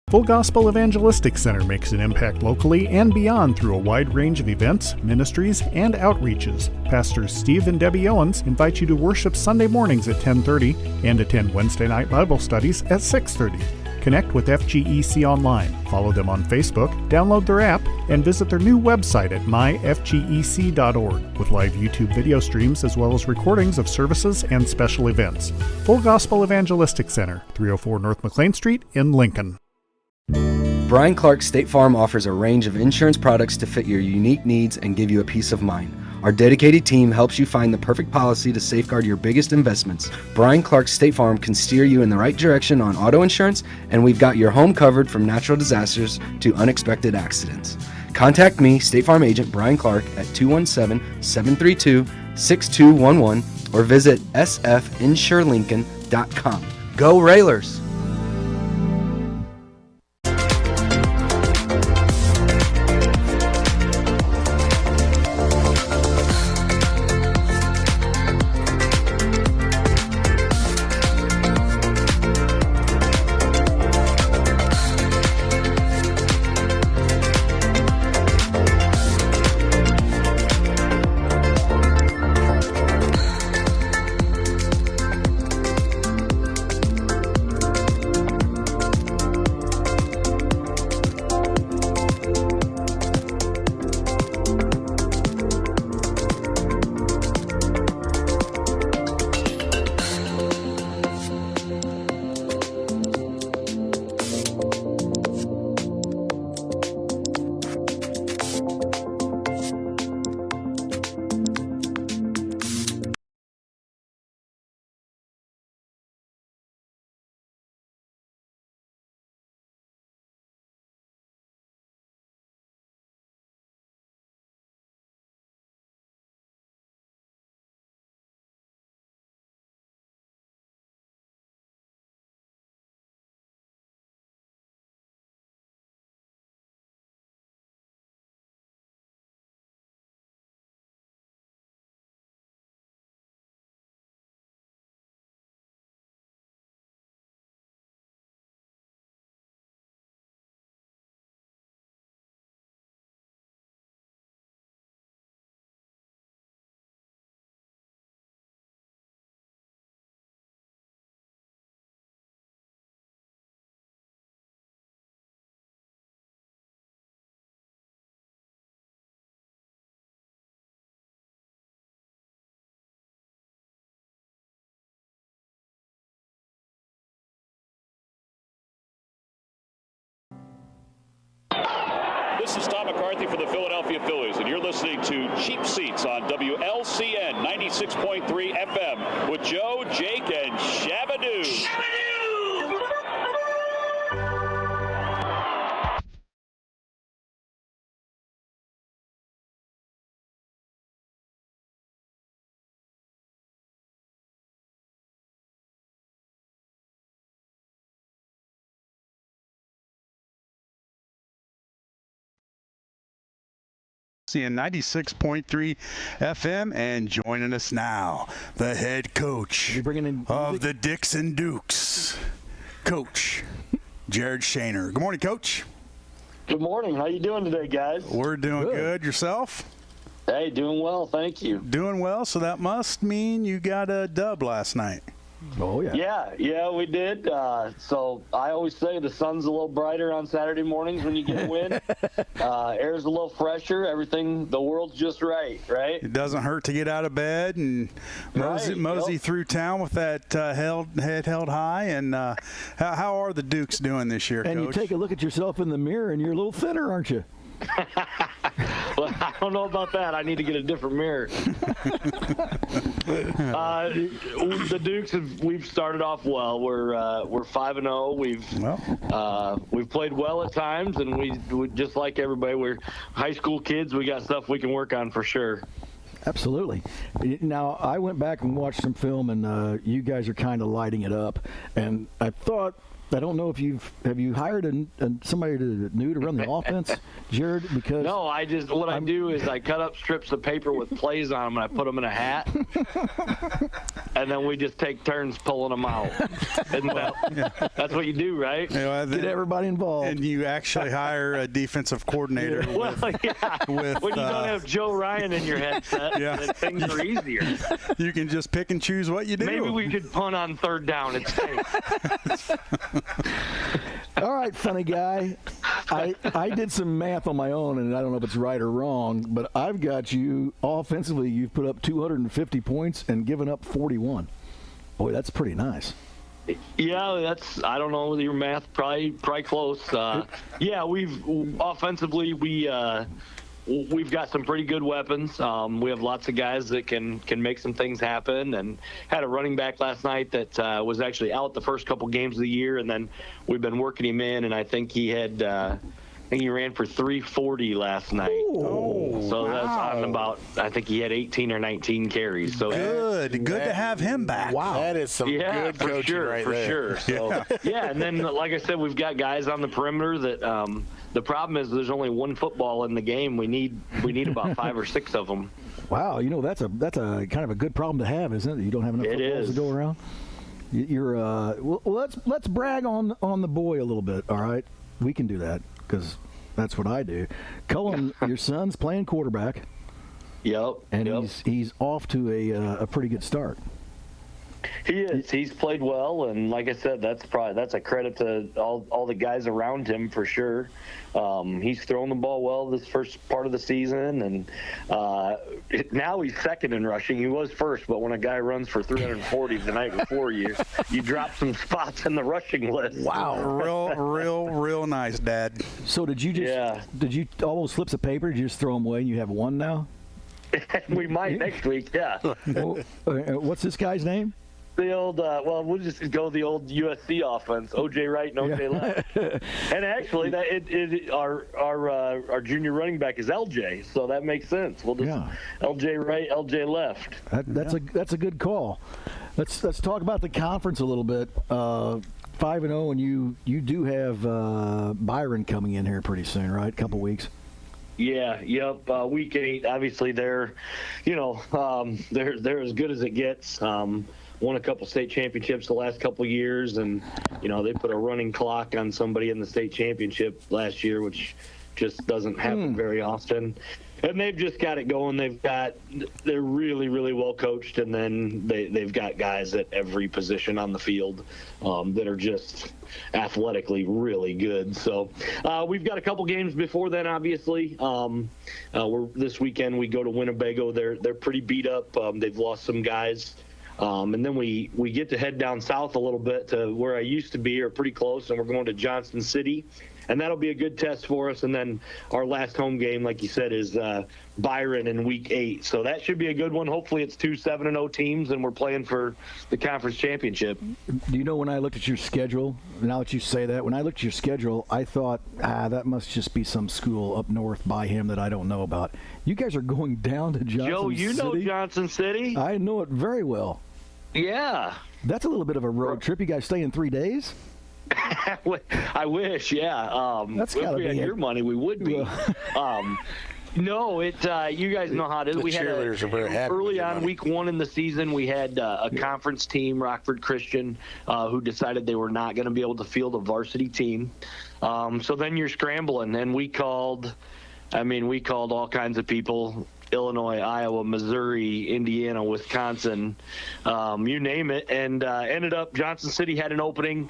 Full Gospel Evangelistic Center makes an impact locally and beyond through a wide range of events, ministries, and outreaches. Pastors Steve and Debbie Owens invite you to worship Sunday mornings at 10:30 and attend Wednesday night Bible studies at 6:30. Connect with FGEC online, follow them on Facebook, download their app, and visit their new website at myfgec.org with live YouTube video streams as well as recordings of services and special events. Full Gospel Evangelistic Center, 304 North McLean Street in Lincoln. Brian Clark State Farm offers a range of insurance products to fit your unique needs and give you a peace of mind. Our dedicated team helps you find the perfect policy to safeguard your biggest investments. Brian Clark State Farm can steer you in the right direction on auto insurance, and we've got your home covered from natural disasters to unexpected accidents. Contact me, State Farm agent Brian Clark, at 217-732-6211 or visit sfinsurelincoln.com. Go Railers! This is Tom McCarthy for the Philadelphia Phillies, and you're listening to Cheap Seats on WLCN 96.3 FM with Joe, Jake, and Shabadoo. Seeing 96.3 FM, and joining us now, the head coach of the Dixon Dukes, Coach Jared Shaner. Good morning, Coach. Good morning. How you doing today, guys? We're doing good. Yourself? Hey, doing well. Thank you. Doing well. So that must mean you got a dub last night. Oh, yeah. Yeah, we did. So I always say the sun's a little brighter on Saturday mornings when you get a win. Air's a little fresher. Everything, the world's just right? It doesn't hurt to get out of bed and mosey through town with that head held high. And how are the Dukes doing this year, and Coach? You take a look at yourself in the mirror, and you're a little thinner, aren't you? Well, I don't know about that. I need to get a different mirror. The Dukes we've started off well. We're 5-0. We've played well at times, and we just like everybody. We're high school kids. We got stuff we can work on for sure. Absolutely. Now, I went back and watched some film, and you guys are kind of lighting it up. And I thought, I don't know if have you hired somebody new to run the offense, Jared? Because no, I do is I cut up strips of paper with plays on them and I put them in a hat, and then we just take turns pulling them out. That's what you do, right? Get everybody involved. And you actually hire a defensive coordinator. When you don't have Joe Ryan in your headset, then things are easier. You can just pick and choose what you do. Maybe we could punt on third down. It's safe. All right, funny guy. I did some math on my own, and I don't know if it's right or wrong, but I've got you offensively. You've put up 250 points and given up 41. Boy, that's pretty nice. Yeah, I don't know your math, probably close. We've offensively we've got some pretty good weapons. We have lots of guys that can make some things happen, and had a running back last night that was actually out the first couple games of the year, and then we've been working him in, and I think he had he ran for 340 last night. Oh, so wow. That's on about, I think he had 18 or 19 carries. So good to have him back. Wow, that is some good coaching right there. For sure. So, and then like I said, we've got guys on the perimeter that the problem is there's only one football in the game. We need about 5 or 6 of them. Wow, that's a kind of a good problem to have, isn't it? You don't have enough footballs to go around. You're well, let's brag on the boy a little bit. All right, we can do that because that's what I do. Cullen, your son's playing quarterback. Yep. And he's off to a pretty good start. He is. He's played well, and like I said, that's a credit to all the guys around him for sure. He's thrown the ball well this first part of the season, and now he's second in rushing. He was first, but when a guy runs for 340 the night before you drop some spots in the rushing list. Wow, real nice, Dad. So did you all those slips of paper? Did you just throw them away and you have one now? We might next week, yeah. What's this guy's name? The old, we'll just go the old USC offense, O.J. Right and O.J. Left. And actually, our junior running back is L.J., so that makes sense. We'll just L.J. Right, L.J. Left. That's a good call. Let's talk about the conference a little bit. 5-0, and you do have Byron coming in here pretty soon, right? A couple weeks. Yeah, yep. Week 8, obviously they're as good as it gets. Won a couple state championships the last couple years, and they put a running clock on somebody in the state championship last year, which just doesn't happen very often. And they've just got it going. They're really, really well coached, and then they've got guys at every position on the field that are just athletically really good. So we've got a couple games before then, obviously. This weekend we go to Winnebago. They're pretty beat up. They've lost some guys. And then we get to head down south a little bit to where I used to be, or pretty close, and we're going to Johnson City. And that'll be a good test for us. And then our last home game, like you said, is Byron in Week 8. So that should be a good one. Hopefully it's 2 7-0 teams, and we're playing for the conference championship. Do you know, when I looked at your schedule, now that you say that, when I looked at your schedule, I thought, that must just be some school up north by him that I don't know about. You guys are going down to Johnson City? Joe, you know Johnson City? I know it very well. Yeah. That's a little bit of a road trip. You guys stay in 3 days? I wish, yeah. That's if gotta we had your money, we would be. No, you guys know how it is. The cheerleaders are very happy early on, Week 1 in the season, we had a conference team, Rockford Christian, who decided they were not going to be able to field a varsity team. So then you're scrambling, and we called all kinds of people. Illinois, Iowa, Missouri, Indiana, Wisconsin, you name it, and ended up Johnson City had an opening.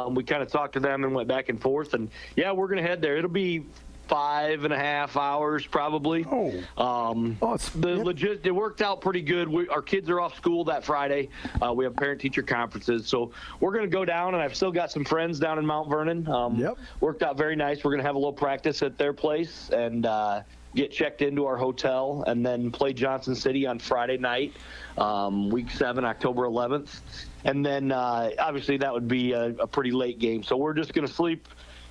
We kind of talked to them and went back and forth, and we're going to head there. It'll be 5.5 hours probably. It worked out pretty good. Our kids are off school that Friday. We have parent-teacher conferences, so we're going to go down, and I've still got some friends down in Mount Vernon. Worked out very nice. We're going to have a little practice at their place, and get checked into our hotel, and then play Johnson City on Friday night, Week 7, October 11th. And then obviously that would be a pretty late game. So we're just going to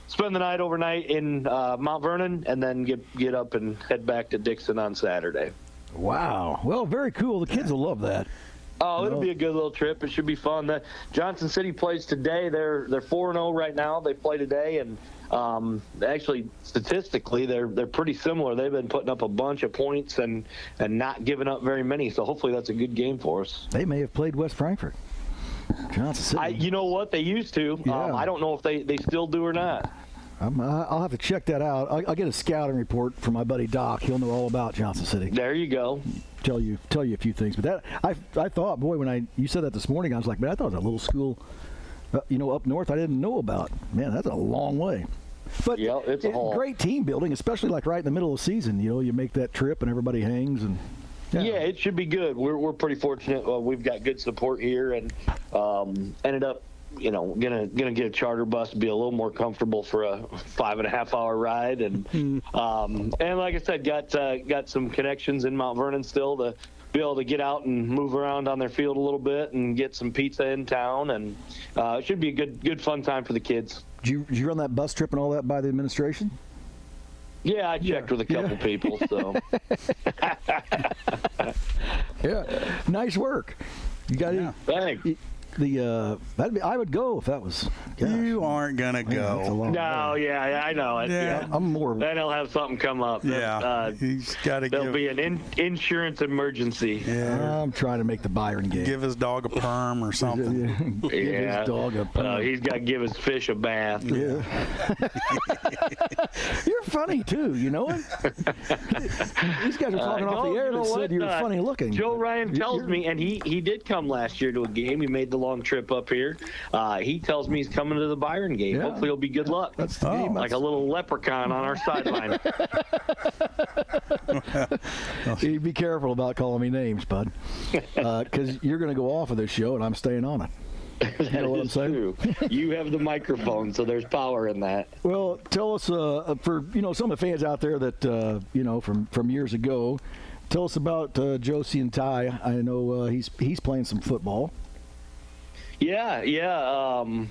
spend the night overnight in Mount Vernon, and then get up and head back to Dixon on Saturday. Wow. Well, very cool. The kids will love that. Oh, it'll be a good little trip. It should be fun. Johnson City plays today. They're 4-0 right now. They play today, and actually statistically they're pretty similar. They've been putting up a bunch of points and not giving up very many. So hopefully that's a good game for us. They may have played West Frankfort. Johnson City. You know what? They used to. Yeah. I don't know if they still do or not. I'll have to check that out. I'll get a scouting report from my buddy Doc. He'll know all about Johnson City. There you go. Tell you a few things. But that I thought, boy, when you said that this morning, I was like, man, I thought it was a little school, up north I didn't know about. Man, that's a long way. But it's a haul. Great team building, especially like right in the middle of the season. You make that trip and everybody hangs and. Yeah, it should be good. We're pretty fortunate. We've got good support here, and ended up gonna get a charter bus to be a little more comfortable for a 5.5-hour ride, and like I said, got some connections in Mount Vernon still to be able to get out and move around on their field a little bit and get some pizza in town, and it should be a good fun time for the kids. Did you run that bus trip and all that by the administration? Yeah, I checked with a couple people. So. Yeah, nice work. You got it. Thanks. I would go if that was. Gosh. You aren't gonna go. No, I know it. Yeah. I'm more. Then he'll have something come up. Yeah, he's got to. There'll be an insurance emergency. Yeah, I'm trying to make the Byron game. Give his dog a perm or something. Yeah, Give his dog a perm. He's got to give his fish a bath. Yeah. You're funny too. You know it. These guys are talking off the air that said you're funny looking. Joe Ryan tells me, and he did come last year to a game. He made the long trip up here. He tells me he's coming to the Byron game. Yeah. Hopefully, it'll be good luck. That's the game. Like a little leprechaun on our sideline. You be careful about calling me names, bud, because you're going to go off of this show, and I'm staying on it. You know what I'm saying? True. You have the microphone, so there's power in that. Well, tell us for some of the fans out there that from years ago. Tell us about Josie and Ty. I know he's playing some football. Yeah.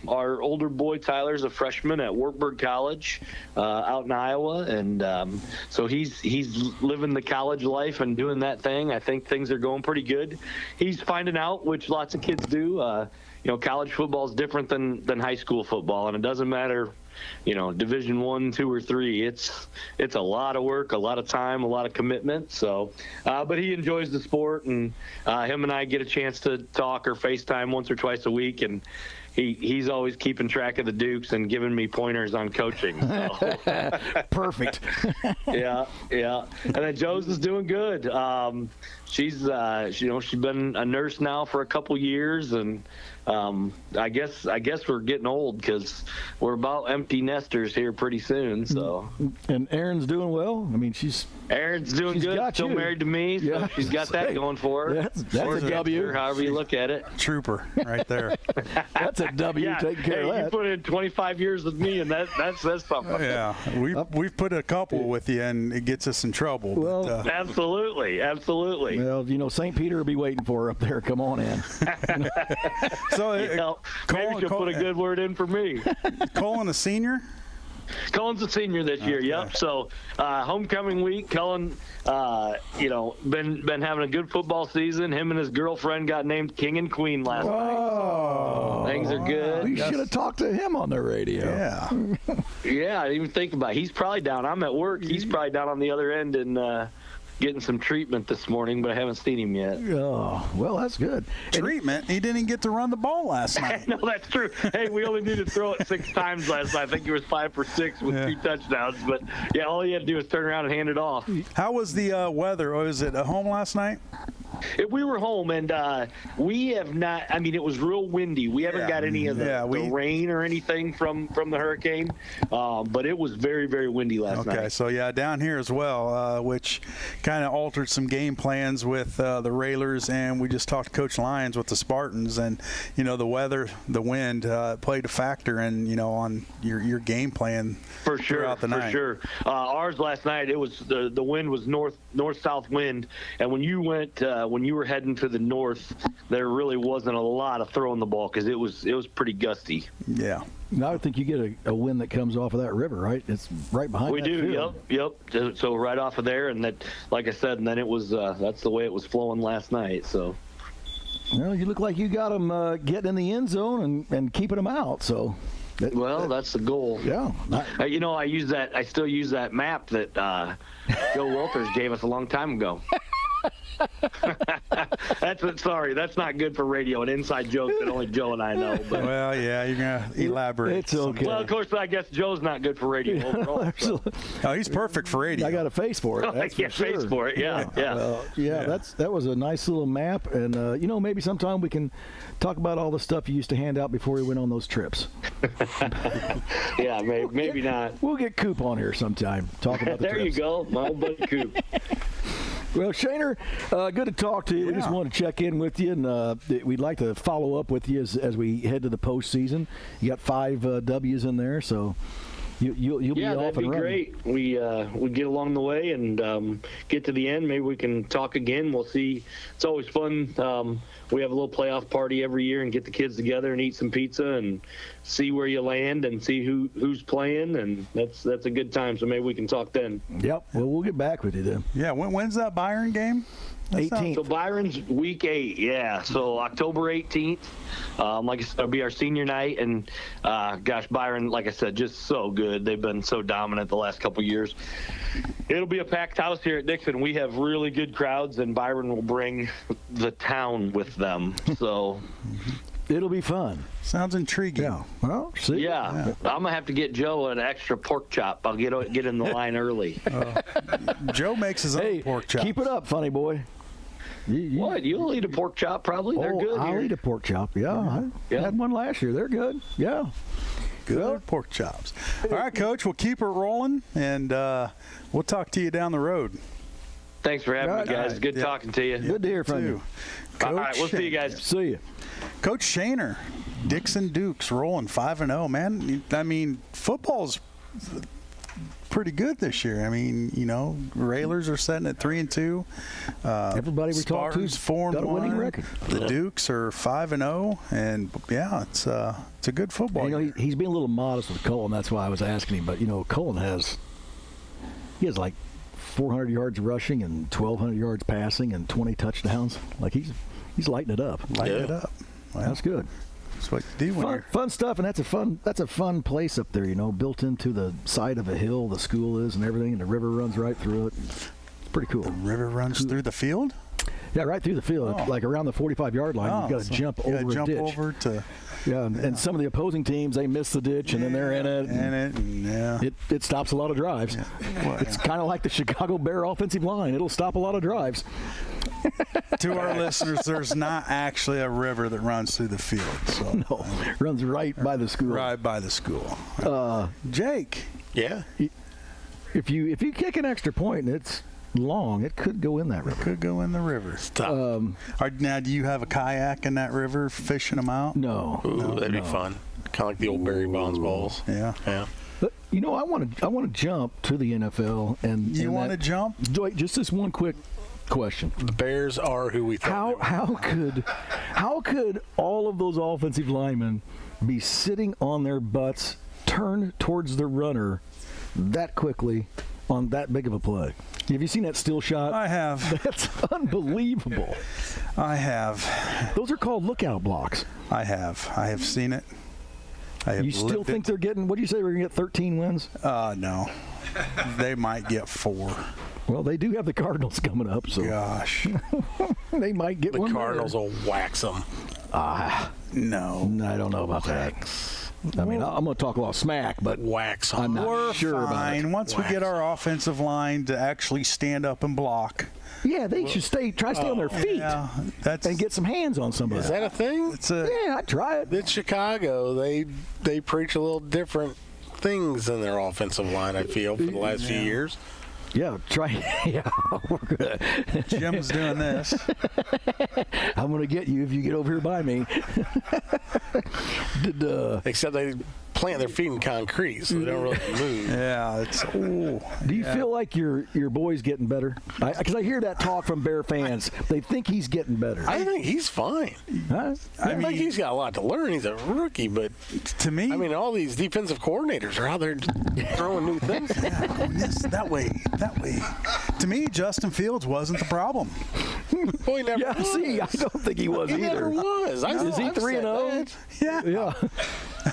Our older boy Tyler's a freshman at Wartburg College out in Iowa, and so he's living the college life and doing that thing. I think things are going pretty good. He's finding out, which lots of kids do. College football is different than high school football, and it doesn't matter. Division 1, 2, or 3. It's a lot of work, a lot of time, a lot of commitment. So, but he enjoys the sport, and him and I get a chance to talk or FaceTime once or twice a week, and he's always keeping track of the Dukes and giving me pointers on coaching. So. Perfect. Yeah. And then Joe's is doing good. She's been a nurse now for a couple years, and I guess we're getting old because we're about empty nesters here pretty soon. So. And Erin's doing well. I mean, Erin's doing good. Still married to me, so she's got that going for her. That's a W. However you look at it. Trooper, right there. That's a W. Yeah. Taking care of that. You put in 25 years with me, and that says something. Yeah, we've put a couple with you, and it gets us in trouble. Well, but, absolutely. Well, St. Peter will be waiting for her up there. Come on in. So maybe she'll put a good word in for me. Colin a senior? Cullen's a senior this year. Okay. Yep. So homecoming week, Cullen, been having a good football season. Him and his girlfriend got named King and Queen last night. Things are good. We should have talked to him on the radio. Yeah. Yeah, I didn't even think about it. He's probably down. I'm at work. He's probably down on the other end and getting some treatment this morning, but I haven't seen him yet. Oh, well, that's good. Treatment? He didn't get to run the ball last night. No, that's true. Hey, we only needed to throw it 6 times last night. I think he was 5 for 6 with 2 touchdowns. But, yeah, all he had to do was turn around and hand it off. How was the weather? Was it at home last night? We were home, and we have not – I mean, it was real windy. We haven't got any of the rain or anything from the hurricane, but it was very, very windy last night. Okay, so, yeah, down here as well, which kind of altered some game plans with the Railers, and we just talked to Coach Lyons with the Spartans, and, the weather, the wind played a factor in, on your game plan throughout the night. For sure. Ours last night, it was the wind was north-south wind, and when you were heading to the north, there really wasn't a lot of throwing the ball because it was pretty gusty. Yeah. I would think you get a wind that comes off of that river, right? It's right behind. We do. Field. Yep. So right off of there, and that, like I said, and then it was that's the way it was flowing last night. So. Well, you look like you got them getting in the end zone and keeping them out. So. That's the goal. Yeah. I still use that map that Joe Walters gave us a long time ago. That's not good for radio. An inside joke that only Joe and I know. But. Well, yeah, you're gonna elaborate. It's okay. Well, of course, I guess Joe's not good for radio overall. Oh, he's perfect for radio. I got a face for it. That's face for it. Yeah. That was a nice little map, and maybe sometime we can talk about all the stuff you used to hand out before we went on those trips. Yeah, maybe not. We'll get Coop on here sometime. Talk about the trips. There you go, my old buddy Coop. Well, Shaner, good to talk to you. We just want to check in with you, and we'd like to follow up with you as we head to the postseason. You got 5 W's in there, so you'll be off and running. Great. We get along the way and get to the end. Maybe we can talk again. We'll see. It's always fun. We have a little playoff party every year and get the kids together and eat some pizza and see where you land and see who's playing, and that's a good time. So maybe we can talk then. Yep. Well, we'll get back with you then. Yeah. When's that Byron game? 18th. So Byron's week 8, yeah. So October 18th, like I said, it'll be our senior night. And gosh, Byron, like I said, just so good. They've been so dominant the last couple years. It'll be a packed house here at Dixon. We have really good crowds, and Byron will bring the town with them. So it'll be fun. Sounds intriguing. Yeah. Well, see. Yeah. I'm gonna have to get Joe an extra pork chop. I'll get in the line early. Joe makes his own pork chops. Keep it up, funny boy. What? You'll eat a pork chop probably? They're good I'll here. eat a pork chop. Yeah, I had one last year. They're good. Yeah. Good pork chops. All right, Coach, we'll keep it rolling, and we'll talk to you down the road. Thanks for having me, guys. Good talking to you. Good to hear from you. All right, we'll see you guys. See you. Coach Shaner, Dixon Dukes rolling 5-0. Man, I mean, football's pretty good this year. I mean, Railers are setting at 3-2. Everybody we talked to's 4-1. got a winning record. The Dukes are 5-0, and it's a good football. He's being a little modest with Cullen. That's why I was asking him. But Cullen has like 400 yards rushing and 1,200 yards passing and 20 touchdowns. Like he's lighting it up. Lighting it up. Well, that's good. That's what you do. Fun stuff, and that's a fun place up there. Built into the side of a hill. The school is and everything, and the river runs right through it. It's pretty cool. The river runs through the field. Yeah, right through the field, like around the 45-yard line. You got to jump over a ditch. Over to. Yeah, and some of the opposing teams, they miss the ditch, and then they're in it. It stops a lot of drives. Yeah. Well, it's kind of like the Chicago Bear offensive line. It'll stop a lot of drives. To our listeners, there's not actually a river that runs through the field. So. No, it runs right by the school. Right by the school. Jake. Yeah. If you kick an extra point and it's long, it could go in that river. It could go in the river. Stop. Now, do you have a kayak in that river fishing them out? No. Ooh, that'd be fun. Kind of like the old Barry Bonds balls. Yeah. But I want to jump to the NFL and you want to jump? Just this one quick question. The Bears are who we thought. How could all of those offensive linemen be sitting on their butts, turned towards the runner that quickly on that big of a play? Have you seen that still shot? I have. That's unbelievable. I have. Those are called lookout blocks. I have seen it. You still think they're getting, what do you say, we're going to get 13 wins? No. They might get 4. Well, they do have the Cardinals coming up, so. Gosh. They might get one. The Cardinals will wax them. No. I don't know about that. I mean, I'm going to talk a lot of smack, but wax them. I'm not sure about it. Once we get our offensive line to actually stand up and block. Yeah, they should try to stay on their feet and get some hands on somebody. Is that a thing? Yeah, I'd try it. It's Chicago. They preach a little different things in their offensive line, I feel, for the last few years. Yeah, try. Yeah, we're good. Jim's doing this. I'm going to get you if you get over here by me. Except they plant their feet in concrete, so they don't really move. Yeah, Do you feel like your boy's getting better? Because I hear that talk from Bear fans. They think he's getting better. I think he's fine. Huh? I think he's got a lot to learn. He's a rookie, but to me, I mean, all these defensive coordinators are out there throwing new things. That way. To me, Justin Fields wasn't the problem. Boy, he never was. See, I don't think he was either. He never was. Is he 3-0? Yeah.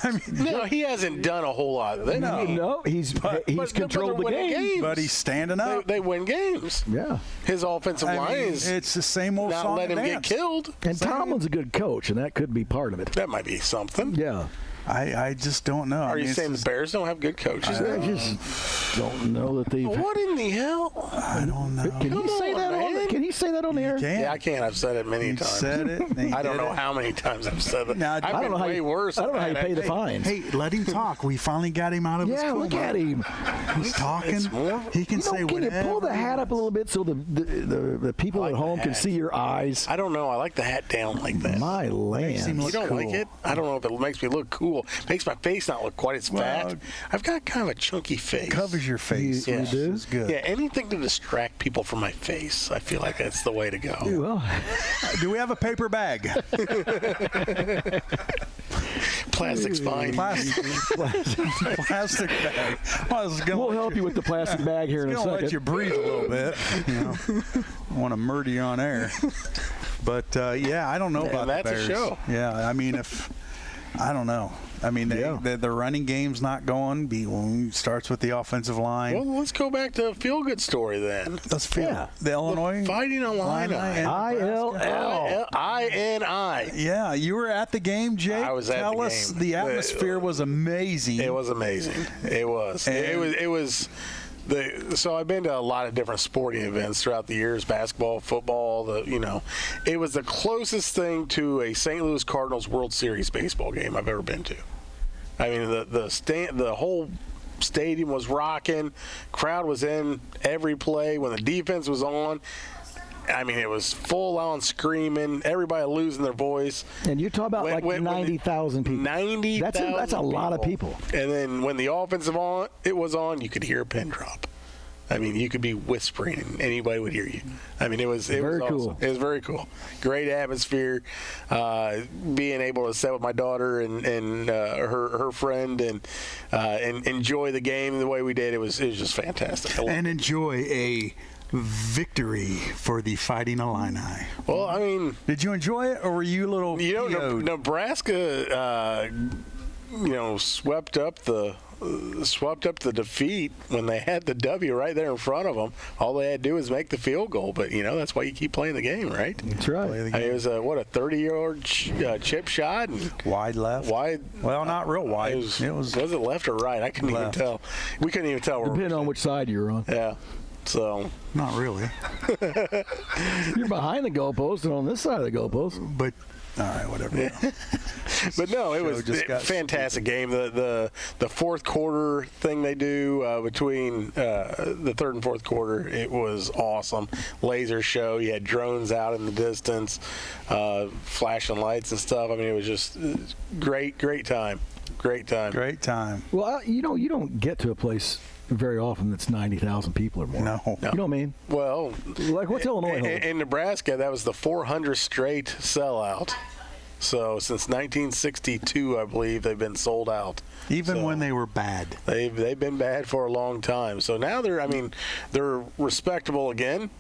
I mean, no, he hasn't done a whole lot. No, he's controlled the game. But he's standing up. They win games. Yeah. His offensive line is. It's the same old not song. Let him get killed. And Tomlin's a good coach, and that could be part of it. That might be something. Yeah. I just don't know. Are you saying the Bears don't have good coaches? I just don't know that they've. What in the hell? I don't know. Can he say that? Can he you say that on the air? Yeah, I can. I've said it many times. Said it. I don't know how many times I've said it. Now, I've I don't been know how way you, worse. I don't know how you than pay the that. fines. Hey, let him talk. We finally got him out of his Yeah, coma. look at him. He's talking. He can say Can you whatever. pull the he hat up a wants. little bit so the people I like at home the can hat. see your eyes? I don't know. I like the hat down like that. My land. him You look don't cool. like it? I don't know if it makes me look cool. Makes my face not look quite as fat. I've got kind of a chunky face. Covers your face. You do? It's good. Yeah, anything to distract people from my face. I feel like that's the way to go. Well, Do we have a paper bag? Plastic's fine. Plastic bag. Well, I was gonna we'll let help you with the plastic bag here in a gonna let second. you breathe a little bit. You know, want to murder you on air. But yeah, I don't know about that's the a Bears. show. Yeah, I mean, I don't know. I mean, the running game's not going. Starts with the offensive line. Well, let's go back to a feel-good story then. Let's feel Yeah. the Illinois Fighting Illini. ILL. I-N-I. Yeah, you were at the game, Jake. I was at Tell the us, game. the atmosphere was amazing. It was amazing. It was. It was. So I've been to a lot of different sporting events throughout the years, basketball, football. It was the closest thing to a St. Louis Cardinals World Series baseball game I've ever been to. I mean, the whole stadium was rocking. Crowd was in every play when the defense was on. I mean, it was full on screaming, everybody losing their voice. And you're talking about 90,000 people. 90,000. That's a lot of people. And then when the offensive was on, you could hear a pin drop. I mean, you could be whispering and anybody would hear you. I mean, it was Very awesome. cool. It was very cool. Great atmosphere. Being able to sit with my daughter and her friend and enjoy the game the way we did, it was just fantastic. And enjoy a victory for the Fighting Illini. Well, I mean, did you enjoy it, or were you a little? Nebraska, swept up the defeat when they had the W right there in front of them. All they had to do was make the field goal, but that's why you keep playing the game, right? That's right. I mean, it was a 30-yard chip shot and wide left. Wide. Well, not real wide. Was it left or right? I couldn't even tell. We couldn't even tell. Depending on which side you're on. Yeah. So not really. You're behind the goalpost and on this side of the goalpost. But all right, whatever. Yeah. But no, it was a fantastic game. The fourth quarter thing they do between the third and fourth quarter, it was awesome. Laser show. You had drones out in the distance, flashing lights and stuff. I mean, it was just great time. Great time. Well, you don't get to a place very often that's 90,000 people or more. No. You know what I mean? Well, like what's Illinois hold? In Nebraska, that was the 400 straight sellout. So since 1962, I believe they've been sold out. Even when they were bad. They've been bad for a long time. So now they're respectable again.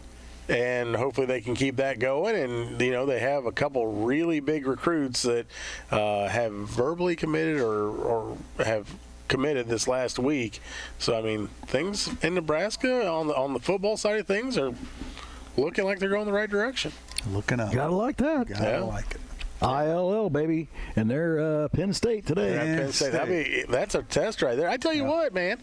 And hopefully they can keep that going. And, they have a couple really big recruits that have verbally committed or have committed this last week. So, I mean, things in Nebraska on the football side of things are looking like they're going the right direction. Looking up. Gotta like that. Gotta like it. ILL, baby. And they're Penn State today. Penn State. That's a test right there. I tell you what, man,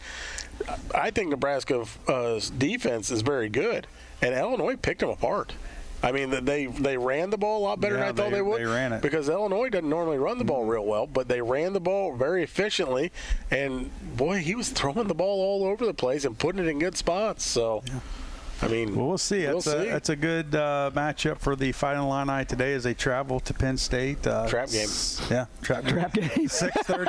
I think Nebraska's defense is very good. And Illinois picked them apart. I mean, they ran the ball a lot better than I thought they would. They ran it. Because Illinois doesn't normally run the ball real well, but they ran the ball very efficiently. And, boy, he was throwing the ball all over the place and putting it in good spots. So, I mean, we'll see. That's a good matchup for the Fighting Illini today as they travel to Penn State. Trap game. Yeah, trap game. 6:30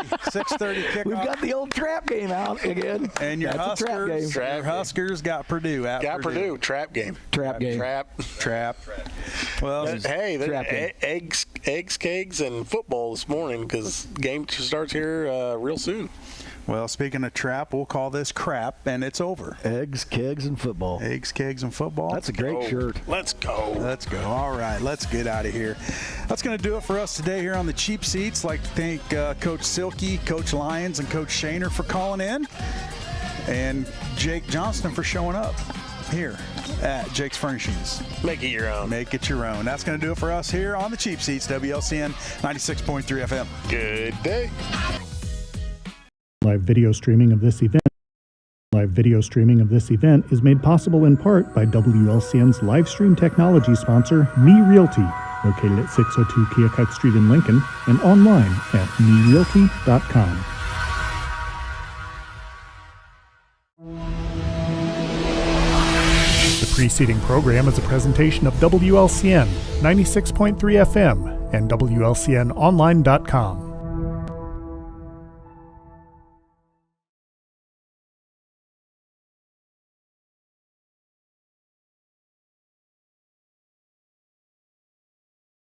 kickoff. We've got the old trap game out again. And your Huskers got Purdue out. Got Purdue. Trap game. Trap game. Trap. Well, hey, eggs, kegs, and football this morning because game starts here real soon. Well, speaking of trap, we'll call this crap, and it's over. Eggs, kegs, and football. Eggs, kegs, and football. That's a great shirt. Let's go. All right, let's get out of here. That's going to do it for us today here on the Cheap Seats. Like to thank Coach Silkey, Coach Lyons, and Coach Shaner for calling in, and Jake Johnston for showing up here at Jake's Furnishings. Make it your own. Make it your own. That's going to do it for us here on the Cheap Seats, WLCN 96.3 FM. Good day. Live video streaming of this event. Live Live video streaming of this event is made possible in part by WLCN's live stream technology sponsor, Me Realty, located at 602 Keokuk Street in Lincoln, and online at merealty.com. The preceding program is a presentation of WLCN 96.3 FM and WLCNonline.com.